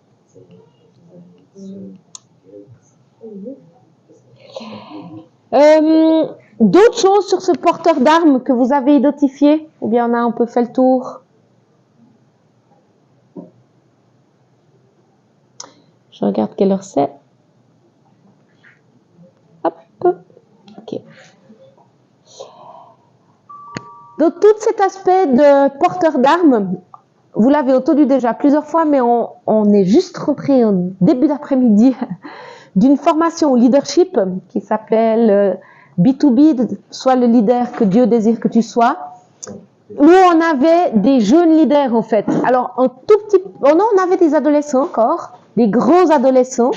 D'autres choses sur ce porteur d'armes que vous avez identifié, ou bien on a un peu fait le tour? Je regarde quelle heure c'est. Hop, ok. Donc tout cet aspect de porteur d'armes, vous l'avez entendu déjà plusieurs fois, mais on est juste rentré en début d'après-midi d'une formation au leadership qui s'appelle B2B, sois le leader que Dieu désire que tu sois, où on avait des jeunes leaders en fait. Alors un tout petit, on avait des adolescents encore, des grands adolescents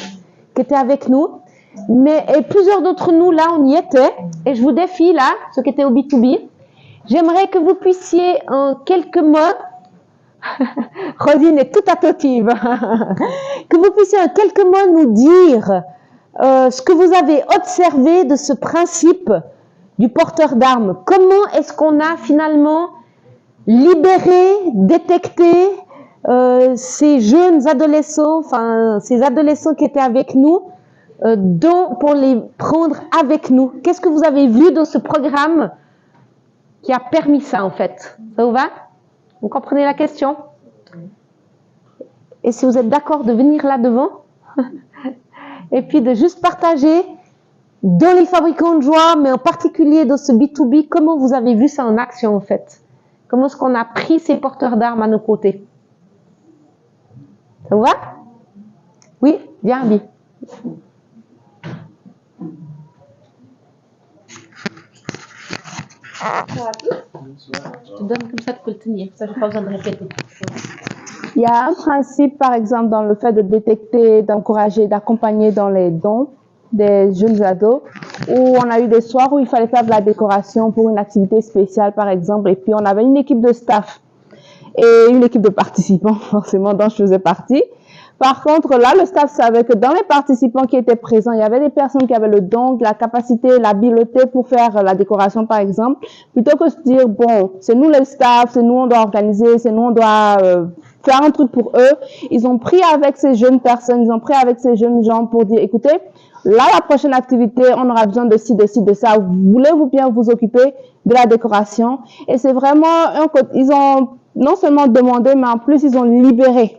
qui étaient avec nous, et plusieurs d'entre nous là on y était, et je vous défie là, ceux qui étaient au B2B, j'aimerais que vous puissiez en quelques mots, Rodine est toute attentive, que vous puissiez en quelques mots nous dire ce que vous avez observé de ce principe du porteur d'armes. Comment est-ce qu'on a finalement libéré, détecté ces jeunes adolescents, enfin ces adolescents qui étaient avec nous, pour les prendre avec nous? Qu'est-ce que vous avez vu dans ce programme qui a permis ça en fait? Ça vous va? Vous comprenez la question? Et si vous êtes d'accord de venir là devant et puis de juste partager dans les fabricants de joie, mais en particulier dans ce B2B, comment vous avez vu ça en action en fait? Comment est-ce qu'on a pris ces porteurs d'armes à nos côtés? Ça vous va? Oui, bien, Abby. Je te donne comme ça, tu peux le tenir. Ça, je n'ai pas besoin de répéter. Il y a un principe, par exemple, dans le fait de détecter, d'encourager, d'accompagner dans les dons des jeunes ados, où on a eu des soirs où il fallait faire de la décoration pour une activité spéciale, par exemple, et puis on avait une équipe de staff et une équipe de participants, forcément, dont je faisais partie. Par contre, là, le staff savait que dans les participants qui étaient présents, il y avait des personnes qui avaient le don, la capacité, l'habileté pour faire la décoration, par exemple, plutôt que de se dire, bon, c'est nous le staff, c'est nous on doit organiser, c'est nous on doit faire un truc pour eux. Ils ont pris avec ces jeunes personnes, ils ont pris avec ces jeunes gens pour dire, écoutez, là, la prochaine activité, on aura besoin de ci, de ci, de ça. Voulez-vous bien vous occuper de la décoration? Et c'est vraiment, ils ont non seulement demandé, mais en plus, ils ont libéré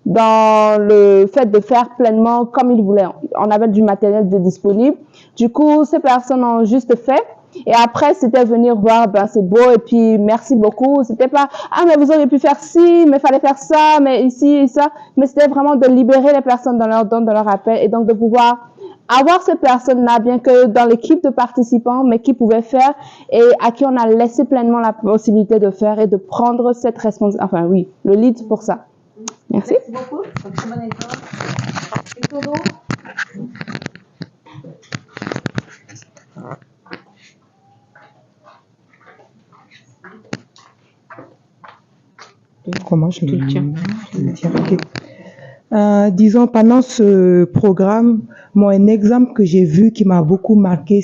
dans le fait de faire pleinement comme ils voulaient. On avait du matériel disponible. Du coup, ces personnes ont juste fait. Et après, c'était venir voir, ben c'est beau et puis merci beaucoup. C'était pas, ah mais vous auriez pu faire ci, mais fallait faire ça, mais ici et ça. Mais c'était vraiment de libérer les personnes dans leur don, dans leur appel, et donc de pouvoir avoir ces personnes-là, bien que dans l'équipe de participants, mais qui pouvaient faire et à qui on a laissé pleinement la possibilité de faire et de prendre cette responsabilité, enfin oui, le lead pour ça. Merci. Merci beaucoup. C'est un très bon exemple. Quelqu'un d'autre? Comment je le tiens? Ok. Disons, pendant ce programme, moi, un exemple que j'ai vu qui m'a beaucoup marqué,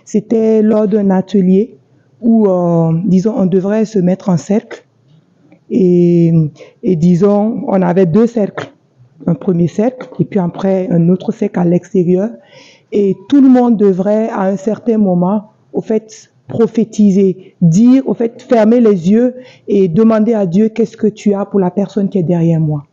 c'était lors d'un atelier où, disons, on devrait se mettre en cercle et disons, on avait 2 cercles. Un premier cercle et puis après un autre cercle à l'extérieur. Et tout le monde devrait, à un certain moment, au fait, prophétiser, dire, au fait, fermer les yeux et demander à Dieu qu'est-ce que tu as pour la personne qui est derrière moi.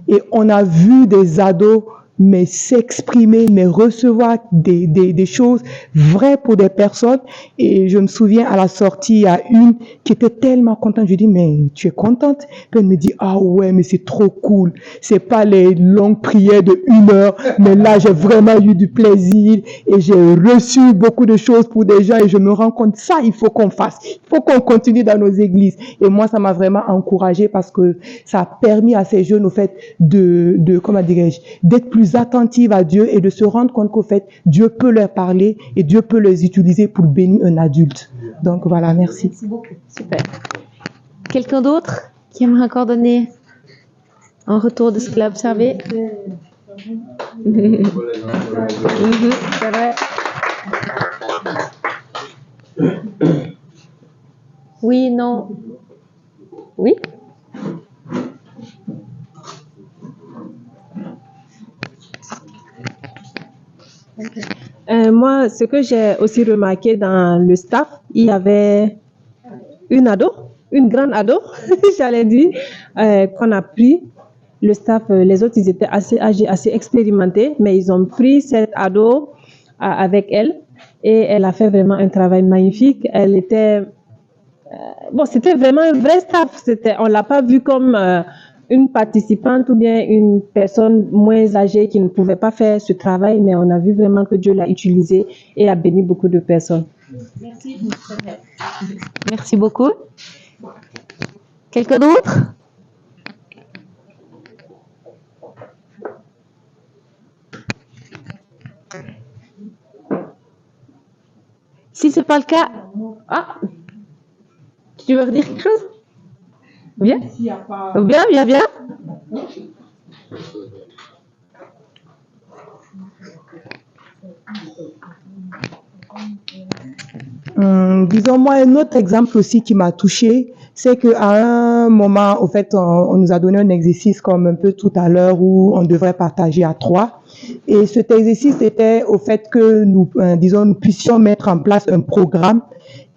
Et on a vu des ados, mais s'exprimer, mais recevoir des choses vraies pour des personnes. Et je me souviens, à la sortie, il y a une qui était tellement contente. Je dis, mais tu es contente? Puis elle me dit, ah ouais, mais c'est trop cool. C'est pas les longues prières de 1 heure, mais là, j'ai vraiment eu du plaisir et j'ai reçu beaucoup de choses pour des gens et je me rends compte, ça, il faut qu'on fasse. Il faut qu'on continue dans nos églises. Et moi, ça m'a vraiment encouragée parce que ça a permis à ces jeunes, au fait, comment dirais-je, d'être plus attentive à Dieu et de se rendre compte qu'au fait, Dieu peut leur parler et Dieu peut les utiliser pour bénir un adulte. Donc voilà, merci. Merci beaucoup. Super. Quelqu'un d'autre qui aimerait encore donner un retour de ce qu'il a observé? C'est vrai. Oui, non. Oui? Moi, ce que j'ai aussi remarqué dans le staff, il y avait une grande ado, j'allais dire, qu'on a pris. Le staff, les autres, ils étaient assez âgés, assez expérimentés, mais ils ont pris cette ado avec elle et elle a fait vraiment un travail magnifique. Elle était, c'était vraiment un vrai staff. On l'a pas vu comme une participante ou bien une personne moins âgée qui ne pouvait pas faire ce travail, mais on a vu vraiment que Dieu l'a utilisé et a béni beaucoup de personnes. Merci. Merci beaucoup. Quelqu'un d'autre? Si ce n'est pas le cas, tu veux redire quelque chose? Bien. Bien. Disons, moi, un autre exemple aussi qui m'a touchée, c'est qu'à un moment, au fait, on nous a donné un exercice comme un peu tout à l'heure où on devrait partager à 3. Et cet exercice était au fait que nous puissions mettre en place un programme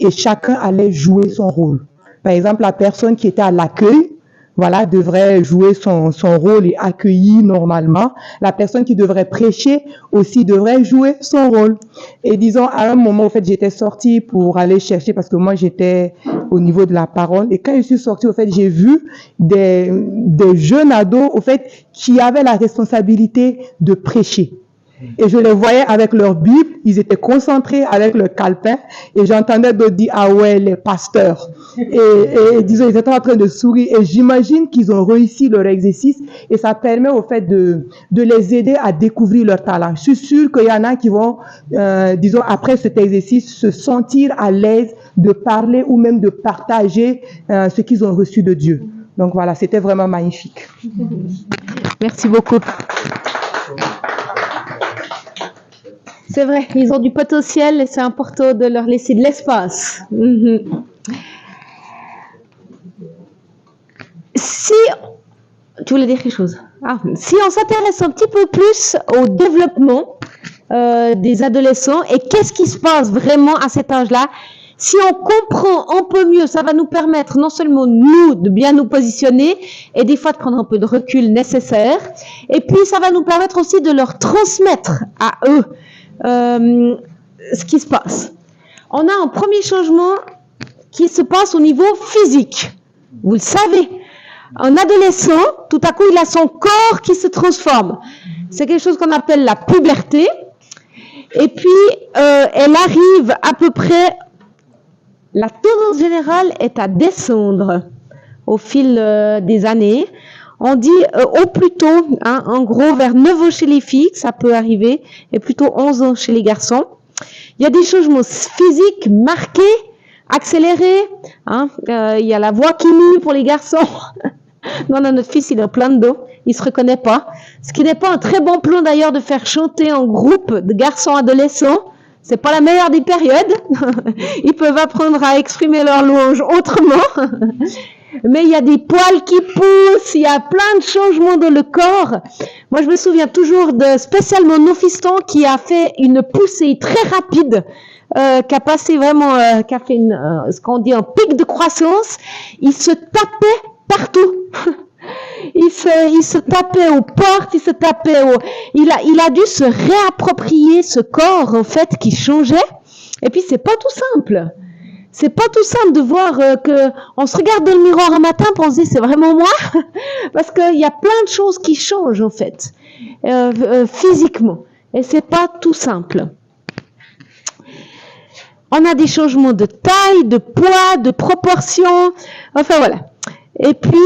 et chacun allait jouer son rôle. Par exemple, la personne qui était à l'accueil, devrait jouer son rôle et accueillir normalement. La personne qui devrait prêcher aussi devrait jouer son rôle. Et disons, à un moment, au fait, j'étais sortie pour aller chercher, parce que moi, j'étais au niveau de la parole. Et quand je suis sortie, au fait, j'ai vu des jeunes ados, au fait, qui avaient la responsabilité de prêcher. Et je les voyais avec leur Bible, ils étaient concentrés avec leur calepin, et j'entendais d'autres dire, ah ouais, les pasteurs. Et disons, ils étaient en train de sourire, et j'imagine qu'ils ont réussi leur exercice, et ça permet au fait de les aider à découvrir leur talent. Je suis sûre qu'il y en a qui vont, disons, après cet exercice, se sentir à l'aise de parler ou même de partager ce qu'ils ont reçu de Dieu. Donc voilà, c'était vraiment magnifique. Merci beaucoup. C'est vrai, ils ont du potentiel et c'est important de leur laisser de l'espace. Si, tu voulais dire quelque chose? Si on s'intéresse un petit peu plus au développement des adolescents et qu'est-ce qui se passe vraiment à cet âge-là, si on comprend un peu mieux, ça va nous permettre non seulement nous de bien nous positionner et des fois de prendre un peu de recul nécessaire, et puis ça va nous permettre aussi de leur transmettre à eux ce qui se passe. On a un premier changement qui se passe au niveau physique. Vous le savez, un adolescent, tout à coup, il a son corps qui se transforme. C'est quelque chose qu'on appelle la puberté. Et puis, elle arrive à peu près, la tendance générale est à descendre au fil des années. On dit au plus tôt, hein, en gros vers 9 ans chez les filles, ça peut arriver, et plutôt 11 ans chez les garçons. Il y a des changements physiques marqués, accélérés. Hein, il y a la voix qui mue pour les garçons. Non, notre fils, il a plein de dos. Il se reconnaît pas. Ce qui n'est pas un très bon plan d'ailleurs de faire chanter en groupe de garçons adolescents. C'est pas la meilleure des périodes. Ils peuvent apprendre à exprimer leur louange autrement. Mais il y a des poils qui poussent, il y a plein de changements dans le corps. Moi, je me souviens toujours de spécialement nos fistons qui a fait une poussée très rapide, qui a passé vraiment, qui a fait ce qu'on dit un pic de croissance. Il se tapait partout. Il se tapait aux portes, il se tapait il a dû se réapproprier ce corps, en fait, qui changeait. Et puis, c'est pas tout simple. C'est pas tout simple de voir que on se regarde dans le miroir un matin pour se dire c'est vraiment moi, parce qu'il y a plein de choses qui changent en fait physiquement et c'est pas tout simple. On a des changements de taille, de poids, de proportion, enfin voilà. Et puis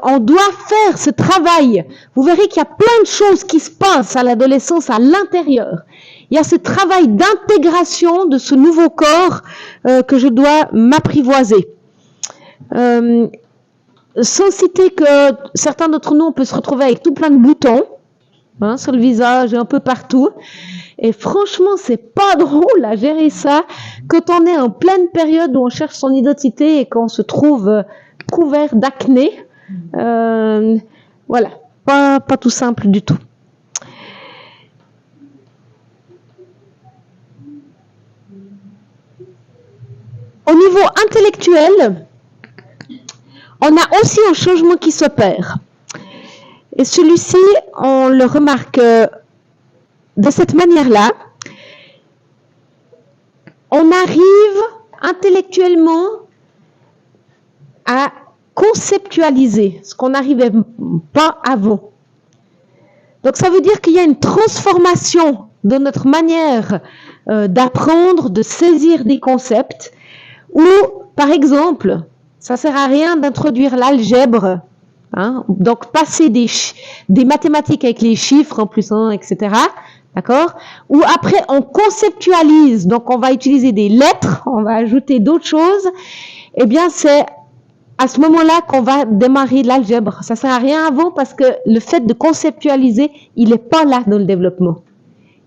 on doit faire ce travail. Vous verrez qu'il y a plein de choses qui se passent à l'adolescence à l'intérieur. Il y a ce travail d'intégration de ce nouveau corps que je dois m'apprivoiser. Sans citer que certains d'entre nous, on peut se retrouver avec tout plein de boutons hein, sur le visage et un peu partout. Et franchement, c'est pas drôle à gérer ça quand on est en pleine période où on cherche son identité et qu'on se trouve couvert d'acné. Voilà, pas tout simple du tout. Au niveau intellectuel, on a aussi un changement qui s'opère. Et celui-ci, on le remarque de cette manière-là. On arrive intellectuellement à conceptualiser ce qu'on n'arrivait pas avant. Donc ça veut dire qu'il y a une transformation dans notre manière d'apprendre, de saisir des concepts. Ou, par exemple, ça sert à rien d'introduire l'algèbre, hein, donc passer des mathématiques avec les chiffres en plus 1, etc. D'accord? Ou après, on conceptualise, donc on va utiliser des lettres, on va ajouter d'autres choses. Eh bien, c'est à ce moment-là qu'on va démarrer l'algèbre. Ça sert à rien avant parce que le fait de conceptualiser, il n'est pas là dans le développement.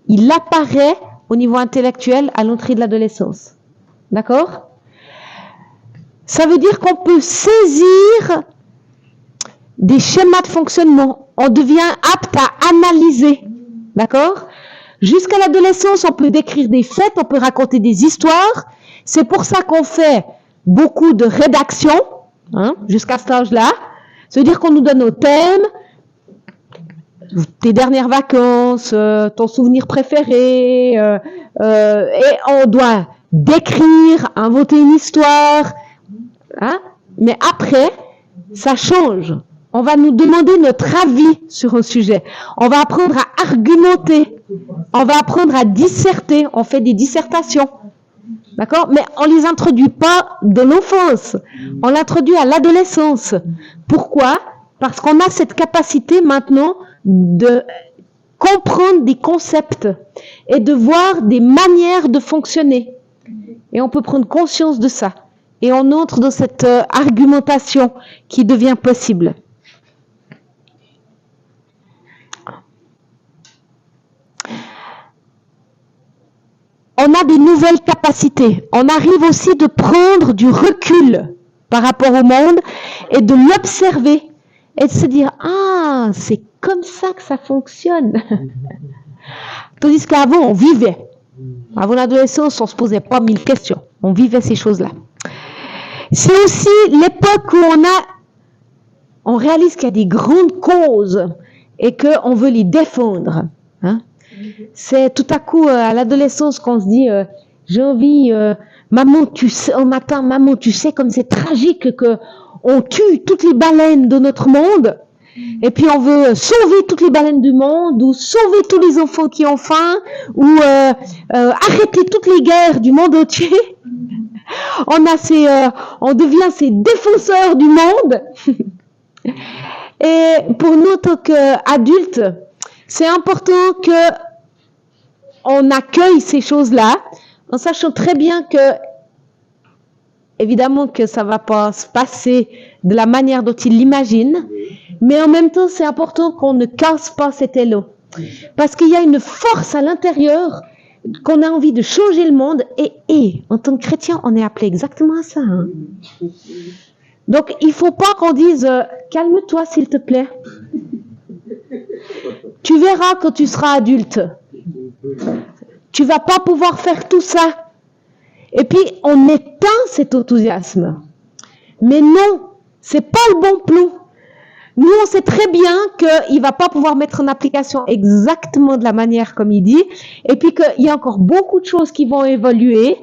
Il apparaît au niveau intellectuel à l'entrée de l'adolescence. D'accord? Ça veut dire qu'on peut saisir des schémas de fonctionnement. On devient apte à analyser. D'accord? Jusqu'à l'adolescence, on peut décrire des faits, on peut raconter des histoires. C'est pour ça qu'on fait beaucoup de rédaction, hein, jusqu'à cet âge-là. Ça veut dire qu'on nous donne nos thèmes, tes dernières vacances, ton souvenir préféré, et on doit décrire, inventer une histoire. Hein? Mais après, ça change. On va nous demander notre avis sur un sujet. On va apprendre à argumenter. On va apprendre à disserter. On fait des dissertations. D'accord? Mais on les introduit pas de l'enfance. On l'introduit à l'adolescence. Pourquoi? Parce qu'on a cette capacité maintenant de comprendre des concepts et de voir des manières de fonctionner. Et on peut prendre conscience de ça. Et on entre dans cette argumentation qui devient possible. On a des nouvelles capacités. On arrive aussi de prendre du recul par rapport au monde et de l'observer et de se dire « Ah, c'est comme ça que ça fonctionne !» Tandis qu'avant, on vivait. Avant l'adolescence, on ne se posait pas 1000 questions. On vivait ces choses-là. C'est aussi l'époque où on réalise qu'il y a des grandes causes et qu'on veut les défendre. Hein? C'est tout à coup à l'adolescence qu'on se dit j'ai envie, maman, tu sais, un matin, maman, tu sais comme c'est tragique que on tue toutes les baleines de notre monde. Et puis on veut sauver toutes les baleines du monde, ou sauver tous les enfants qui ont faim, ou arrêter toutes les guerres du monde entier. On devient ces défenseurs du monde. Et pour nous, en tant qu'adultes, c'est important que on accueille ces choses-là, en sachant très bien que, évidemment, que ça va pas se passer de la manière dont ils l'imaginent, mais en même temps, c'est important qu'on ne casse pas cet élan. Parce qu'il y a une force à l'intérieur qu'on a envie de changer le monde et en tant que chrétien, on est appelé exactement à ça. Hein. Donc, il ne faut pas qu'on dise « calme-toi s'il te plaît ». Tu verras quand tu seras adulte. Tu ne vas pas pouvoir faire tout ça. Et puis, on éteint cet enthousiasme. Mais non, ce n'est pas le bon plan. Nous, on sait très bien qu'il ne va pas pouvoir mettre en application exactement de la manière comme il dit, et puis qu'il y a encore beaucoup de choses qui vont évoluer,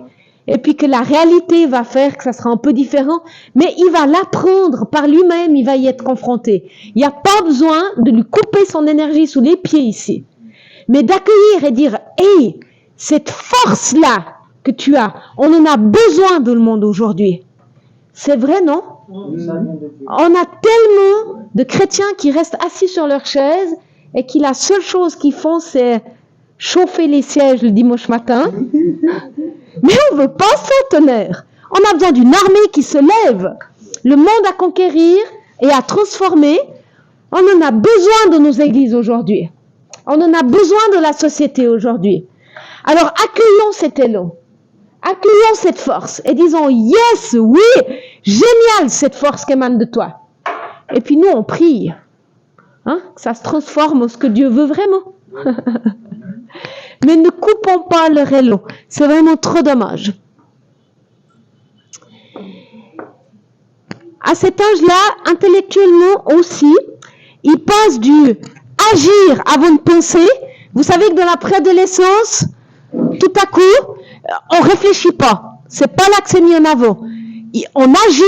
et puis que la réalité va faire que ça sera un peu différent, mais il va l'apprendre par lui-même, il va y être confronté. Il n'y a pas besoin de lui couper son énergie sous les pieds ici, mais d'accueillir et dire « Hey, cette force-là que tu as, on en a besoin dans le monde aujourd'hui. » C'est vrai, non? On a tellement de chrétiens qui restent assis sur leur chaise et qui la seule chose qu'ils font, c'est chauffer les sièges le dimanche matin. Mais on ne veut pas ça, tonnerre. On a besoin d'une armée qui se lève. Le monde à conquérir et à transformer. On en a besoin de nos églises aujourd'hui. On en a besoin de la société aujourd'hui. Alors accueillons cet élan. Accueillons cette force et disons « Yes, oui, génial cette force qui émane de toi. » Et puis nous, on prie, hein, que ça se transforme en ce que Dieu veut vraiment. Mais ne coupons pas leur élan. C'est vraiment trop dommage. À cet âge-là, intellectuellement aussi, il passe du agir avant de penser. Vous savez que dans la préadolescence, tout à coup, on réfléchit pas. C'est pas là que c'est mis en avant. On agit,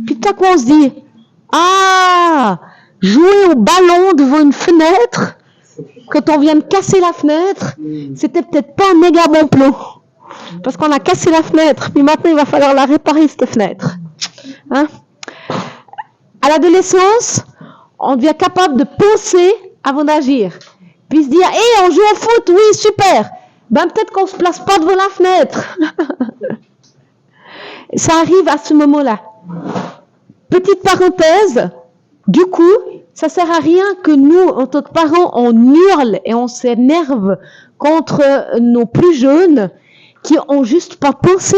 puis tout à coup on se dit, ah, jouer au ballon devant une fenêtre, quand on vient de casser la fenêtre, c'était peut-être pas un méga bon plan. Parce qu'on a cassé la fenêtre, puis maintenant il va falloir la réparer cette fenêtre. Hein? À l'adolescence, on devient capable de penser avant d'agir. Puis se dire, on joue au foot, oui, super. Ben peut-être qu'on se place pas devant la fenêtre. Ça arrive à ce moment-là. Petite parenthèse, du coup, ça sert à rien que nous, en tant que parents, on hurle et on s'énerve contre nos plus jeunes qui ont juste pas pensé.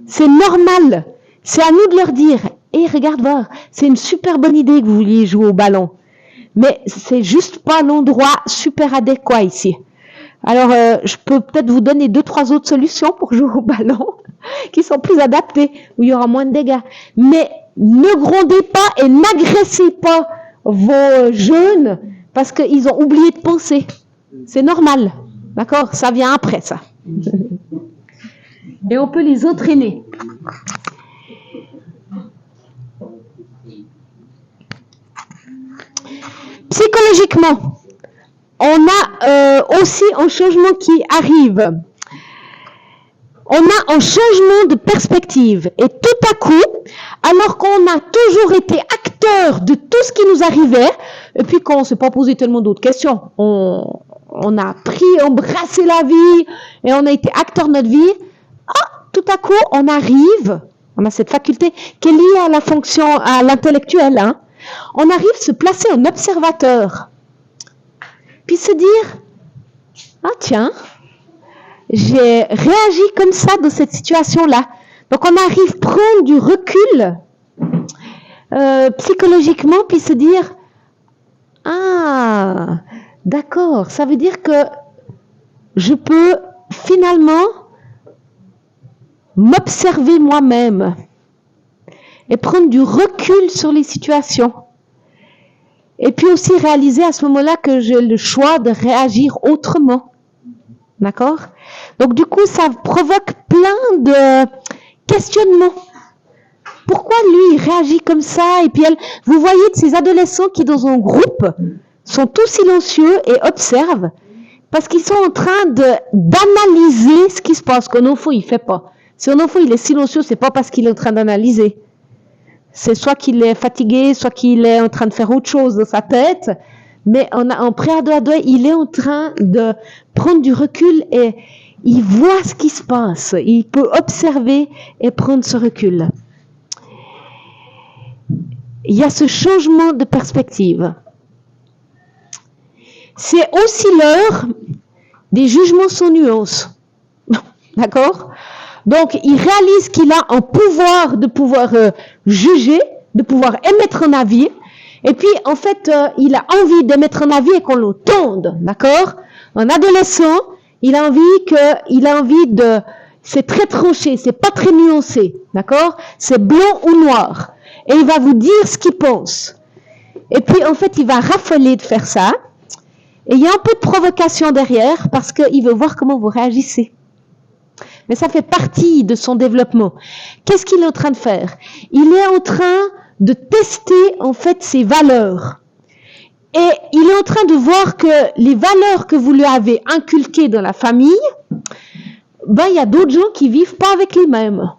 C'est normal. C'est à nous de leur dire, regarde voir, c'est une super bonne idée que vous vouliez jouer au ballon. Mais c'est juste pas l'endroit super adéquat ici. Alors, je peux peut-être vous donner 2-3 autres solutions pour jouer au ballon qui sont plus adaptées, où il y aura moins de dégâts. Mais ne grondez pas et n'agressez pas vos jeunes parce qu'ils ont oublié de penser. C'est normal. D'accord? Ça vient après, ça. Et on peut les entraîner. Psychologiquement, on a aussi un changement qui arrive. On a un changement de perspective. Et tout à coup, alors qu'on a toujours été acteur de tout ce qui nous arrivait, et puis qu'on ne s'est pas posé tellement d'autres questions, on a embrassé la vie, et on a été acteur de notre vie, tout à coup, on a cette faculté qui est liée à la fonction, à l'intellectuel, hein. On arrive à se placer en observateur. Puis se dire, tiens, j'ai réagi comme ça dans cette situation-là. Donc on arrive à prendre du recul psychologiquement, puis se dire, d'accord, ça veut dire que je peux finalement m'observer moi-même et prendre du recul sur les situations. Et puis aussi réaliser à ce moment-là que j'ai le choix de réagir autrement. D'accord? Donc du coup, ça provoque plein de questionnements. Pourquoi lui, il réagit comme ça? Et puis vous voyez de ces adolescents qui, dans un groupe, sont tous silencieux et observent, parce qu'ils sont en train d'analyser ce qui se passe. Qu'un enfant, il ne fait pas. Si un enfant, il est silencieux, c'est pas parce qu'il est en train d'analyser. C'est soit qu'il est fatigué, soit qu'il est en train de faire autre chose dans sa tête, mais en pré-ado, il est en train de prendre du recul et il voit ce qui se passe. Il peut observer et prendre ce recul. Il y a ce changement de perspective. C'est aussi l'heure des jugements sans nuance. D'accord? Donc, il réalise qu'il a un pouvoir de pouvoir juger, de pouvoir émettre un avis. Et puis, en fait, il a envie d'émettre un avis et qu'on l'entende. D'accord? Un adolescent, il a envie de... C'est très tranché, c'est pas très nuancé. D'accord? C'est blanc ou noir. Et il va vous dire ce qu'il pense. Et puis, en fait, il va raffoler de faire ça. Et il y a un peu de provocation derrière parce qu'il veut voir comment vous réagissez. Mais ça fait partie de son développement. Qu'est-ce qu'il est en train de faire? Il est en train de tester, en fait, ses valeurs. Et il est en train de voir que les valeurs que vous lui avez inculquées dans la famille, ben, il y a d'autres gens qui vivent pas avec les mêmes.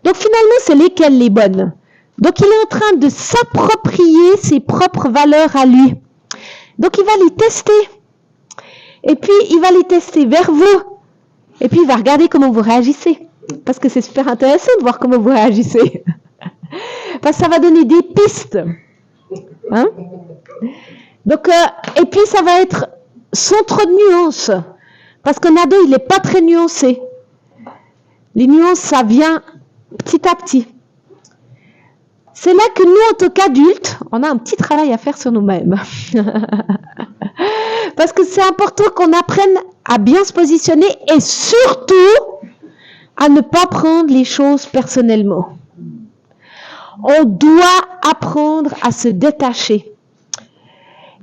Donc, finalement, c'est lesquelles les bonnes? Donc, il est en train de s'approprier ses propres valeurs à lui. Donc, il va les tester. Et puis, il va les tester vers vous. Et puis, il va regarder comment vous réagissez. Parce que c'est super intéressant de voir comment vous réagissez. Parce que ça va donner des pistes. Hein? Donc, et puis, ça va être sans trop de nuances. Parce qu'un ado, il n'est pas très nuancé. Les nuances, ça vient petit à petit. C'est là que nous, en tant qu'adultes, on a un petit travail à faire sur nous-mêmes. Parce que c'est important qu'on apprenne à bien se positionner et surtout à ne pas prendre les choses personnellement. On doit apprendre à se détacher.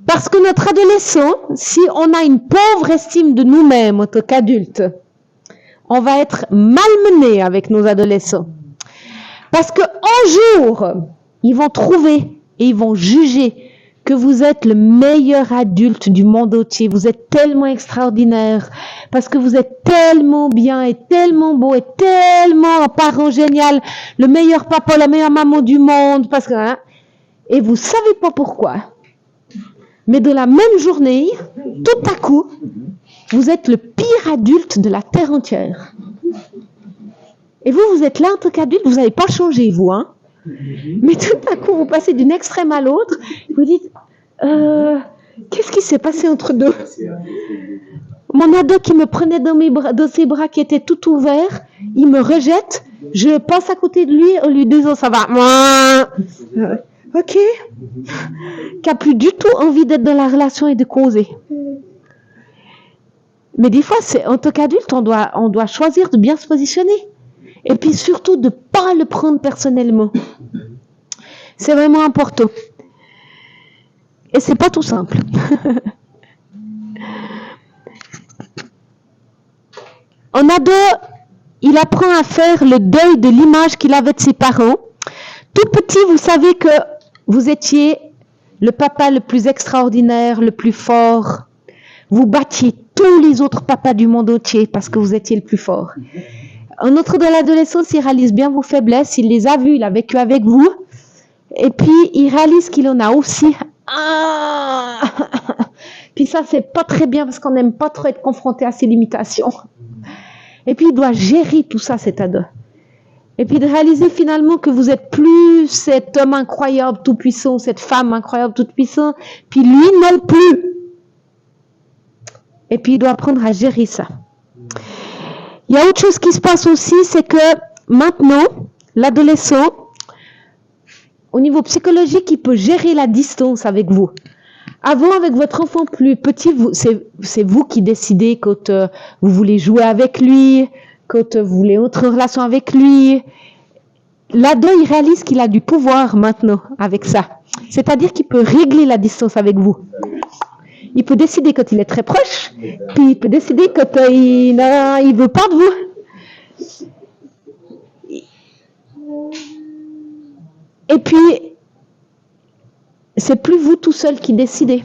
Parce que notre adolescent, si on a une pauvre estime de nous-mêmes en tant qu'adultes, on va être malmené avec nos adolescents. Parce qu'un jour, ils vont trouver et ils vont juger que vous êtes le meilleur adulte du monde entier. Vous êtes tellement extraordinaire parce que vous êtes tellement bien et tellement beau et tellement un parent génial, le meilleur papa, la meilleure maman du monde. Parce que, hein, et vous savez pas pourquoi. Mais de la même journée, tout à coup, vous êtes le pire adulte de la terre entière. Et vous, vous êtes là en tant qu'adulte, vous n'avez pas changé, vous, hein. Mais tout à coup, vous passez d'une extrême à l'autre, vous dites, qu'est-ce qui s'est passé entre deux? Mon ado qui me prenait dans ses bras, qui était tout ouvert, il me rejette, je passe à côté de lui en lui disant, ça va, ok, qui n'a plus du tout envie d'être dans la relation et de causer. Mais des fois, en tant qu'adulte, on doit choisir de bien se positionner. Et puis surtout, de ne pas le prendre personnellement. C'est vraiment important. Et c'est pas tout simple. Un ado, il apprend à faire le deuil de l'image qu'il avait de ses parents. Tout petit, vous savez que vous étiez le papa le plus extraordinaire, le plus fort. Vous battiez tous les autres papas du monde entier parce que vous étiez le plus fort. Un autre de l'adolescence, il réalise bien vos faiblesses, il les a vues, il a vécu avec vous. Et puis, il réalise qu'il en a aussi. Puis ça, c'est pas très bien parce qu'on n'aime pas trop être confronté à ses limitations. Et puis, il doit gérer tout ça, cet ado. Et puis, de réaliser finalement que vous n'êtes plus cet homme incroyable, tout puissant, cette femme incroyable, toute puissante. Puis lui non plus. Et puis, il doit apprendre à gérer ça. Il y a autre chose qui se passe aussi, c'est que maintenant, l'adolescent, au niveau psychologique, il peut gérer la distance avec vous. Avant, avec votre enfant plus petit, c'est vous qui décidez quand vous voulez jouer avec lui, quand vous voulez entrer en relation avec lui. L'ado, il réalise qu'il a du pouvoir maintenant avec ça. C'est-à-dire qu'il peut régler la distance avec vous. Il peut décider quand il est très proche, puis il peut décider quand il ne veut pas de vous. Et puis, c'est plus vous tout seul qui décidez.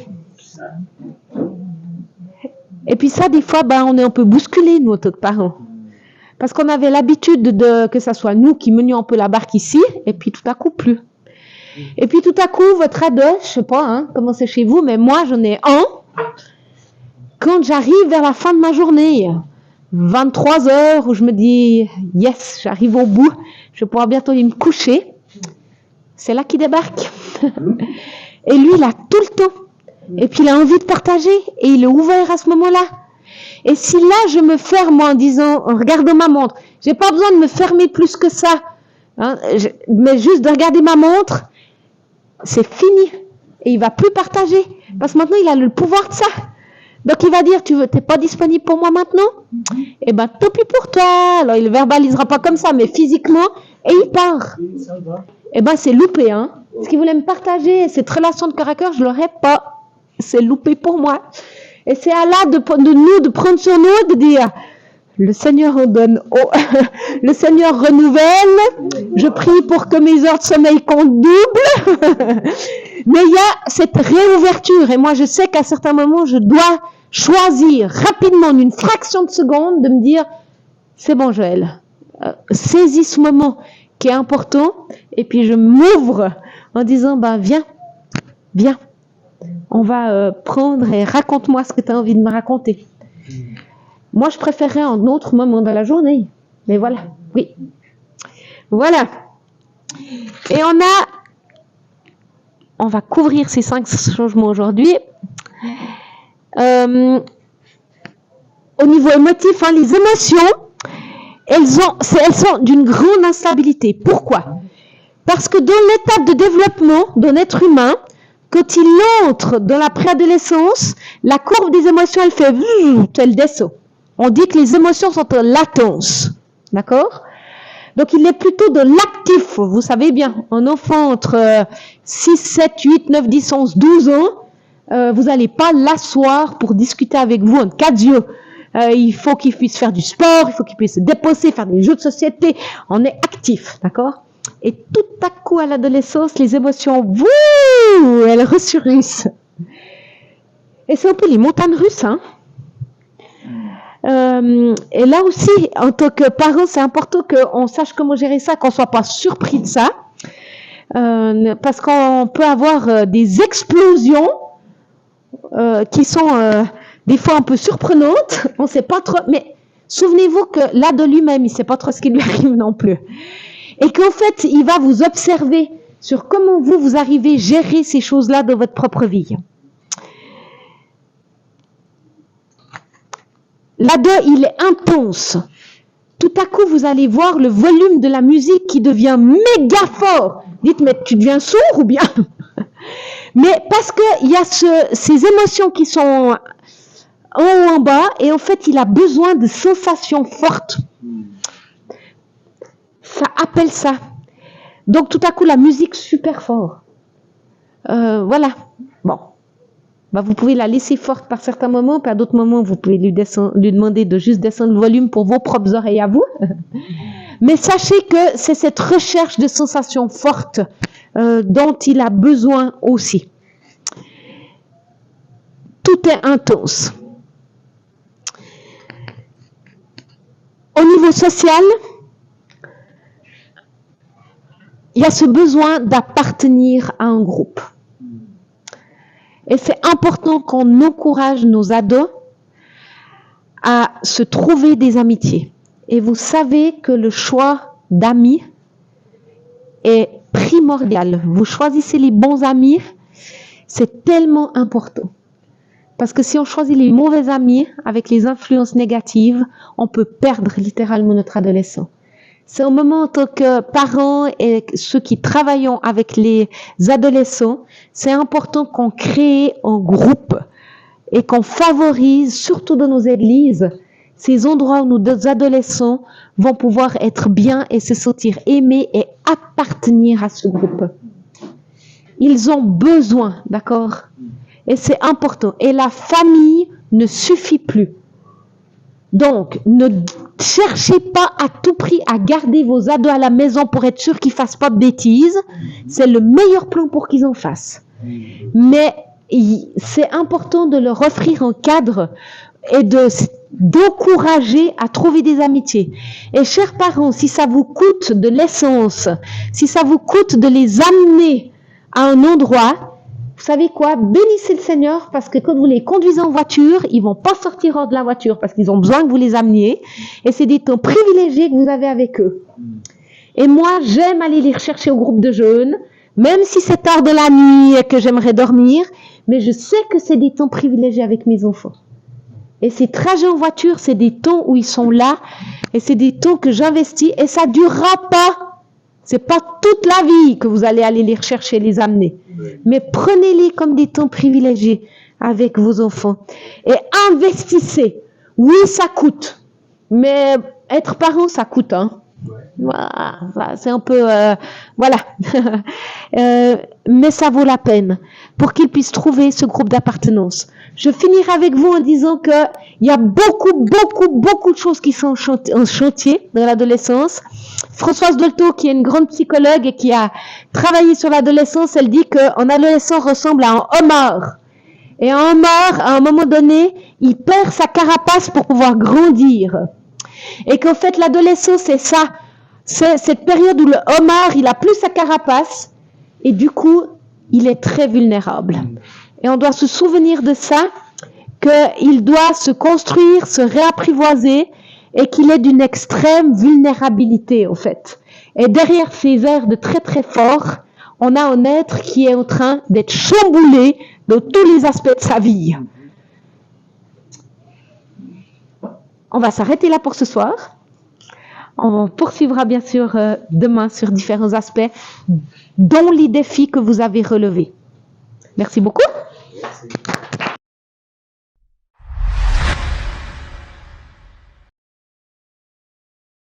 Et puis ça, des fois, on est un peu bousculé, nous, en tant que parents. Parce qu'on avait l'habitude que ce soit nous qui menions un peu la barque ici, et puis tout à coup, plus. Et puis tout à coup, votre ado, je sais pas comment c'est chez vous, mais moi, j'en ai un. Quand j'arrive vers la fin de ma journée, 23 heures, où je me dis, yes, j'arrive au bout, je vais pouvoir bientôt aller me coucher, c'est là qu'il débarque. Et lui, il a tout le temps. Et puis, il a envie de partager, et il est ouvert à ce moment-là. Et si là, je me ferme en disant, en regardant ma montre, j'ai pas besoin de me fermer plus que ça, mais juste de regarder ma montre, c'est fini. Et il va plus partager. Parce que maintenant, il a le pouvoir de ça. Donc, il va dire, t'es pas disponible pour moi maintenant? Eh ben, tant pis pour toi. Alors, il ne verbalisera pas comme ça, mais physiquement, et il part. Eh ben, c'est loupé, Ce qu'il voulait me partager, cette relation de cœur à cœur, je l'aurais pas. C'est loupé pour moi. Et c'est à là de nous de prendre sur nous, de dire, le Seigneur en donne, le Seigneur renouvelle, je prie pour que mes heures de sommeil comptent double. Mais il y a cette réouverture, et moi je sais qu'à certains moments, je dois choisir rapidement, en une fraction de seconde, de me dire, c'est bon Joël, saisis ce moment qui est important, et puis je m'ouvre en disant, viens, on va prendre et raconte-moi ce que tu as envie de me raconter. Moi, je préférerais un autre moment de la journée. Mais voilà, oui. Voilà. Et on va couvrir ces 5 changements aujourd'hui. Au niveau émotif, les émotions, elles sont d'une grande instabilité. Pourquoi? Parce que dans l'étape de développement d'un être humain, quand il entre dans la préadolescence, la courbe des émotions, elle descend. On dit que les émotions sont en latence. D'accord? Donc, il est plutôt de l'actif. Vous savez bien, un enfant entre 6, 7, 8, 9, 10, 11, 12 ans, vous n'allez pas l'asseoir pour discuter avec vous en cas d'yeux. Il faut qu'il puisse faire du sport, il faut qu'il puisse se déposer, faire des jeux de société. On est actif, d'accord? Et tout à coup, à l'adolescence, les émotions, elles ressurgissent. Et c'est un peu les montagnes russes, et là aussi, en tant que parent, c'est important qu'on sache comment gérer ça, qu'on ne soit pas surpris de ça, parce qu'on peut avoir des explosions qui sont des fois un peu surprenantes, on ne sait pas trop, mais souvenez-vous que l'ado lui-même, il ne sait pas trop ce qui lui arrive non plus. Et qu'en fait, il va vous observer sur comment vous arrivez à gérer ces choses-là dans votre propre vie. L'ado, il est intense. Tout à coup, vous allez voir le volume de la musique qui devient méga fort. Dites, mais tu deviens sourd ou bien? Mais parce qu'il y a ces émotions qui sont en haut en bas, et en fait, il a besoin de sensations fortes. Ça appelle ça. Donc, tout à coup, la musique super fort. Voilà. Bon. Vous pouvez la laisser forte par certains moments, puis à d'autres moments, vous pouvez lui demander de juste descendre le volume pour vos propres oreilles à vous. Mais sachez que c'est cette recherche de sensations fortes dont il a besoin aussi. Tout est intense. Au niveau social, il y a ce besoin d'appartenir à un groupe. Et c'est important qu'on encourage nos ados à se trouver des amitiés. Et vous savez que le choix d'amis est primordial. Vous choisissez les bons amis, c'est tellement important. Parce que si on choisit les mauvais amis avec les influences négatives, on peut perdre littéralement notre adolescent. C'est au moment en tant que parents et ceux qui travaillons avec les adolescents, c'est important qu'on crée un groupe et qu'on favorise, surtout dans nos églises, ces endroits où nos adolescents vont pouvoir être bien et se sentir aimés et appartenir à ce groupe. Ils ont besoin, d'accord? Et c'est important. Et la famille ne suffit plus. Donc, ne cherchez pas à tout prix à garder vos ados à la maison pour être sûr qu'ils ne fassent pas de bêtises. C'est le meilleur plan pour qu'ils en fassent. Mais c'est important de leur offrir un cadre et d'encourager à trouver des amitiés. Et chers parents, si ça vous coûte de l'essence, si ça vous coûte de les amener à un endroit, vous savez quoi? Bénissez le Seigneur, parce que quand vous les conduisez en voiture, ils vont pas sortir hors de la voiture parce qu'ils ont besoin que vous les ameniez. Et c'est des temps privilégiés que vous avez avec eux. Et moi, j'aime aller les rechercher au groupe de jeunes, même si c'est tard de la nuit et que j'aimerais dormir, mais je sais que c'est des temps privilégiés avec mes enfants. Et ces trajets en voiture, c'est des temps où ils sont là, et c'est des temps que j'investis, et ça durera pas. C'est pas toute la vie que vous allez aller les rechercher, les amener. Mais prenez-les comme des temps privilégiés avec vos enfants. Et investissez. Oui, ça coûte. Mais être parent, ça coûte, hein. Voilà, c'est un peu... voilà. Mais ça vaut la peine pour qu'ils puissent trouver ce groupe d'appartenance. Je finirai avec vous en disant que il y a beaucoup de choses qui sont en chantier dans l'adolescence. Françoise Dolto, qui est une grande psychologue et qui a travaillé sur l'adolescence, elle dit qu'un adolescent ressemble à un homard. Et un homard, à un moment donné, il perd sa carapace pour pouvoir grandir. Et qu'en fait, l'adolescence, c'est ça. C'est cette période où le homard, il a plus sa carapace et du coup, il est très vulnérable. Et on doit se souvenir de ça, qu'il doit se construire, se réapprivoiser et qu'il est d'une extrême vulnérabilité, en fait. Et derrière ces airs de très très fort, on a un être qui est en train d'être chamboulé dans tous les aspects de sa vie. On va s'arrêter là pour ce soir. On poursuivra bien sûr demain sur différents aspects, dont les défis que vous avez relevés. Merci beaucoup. Merci.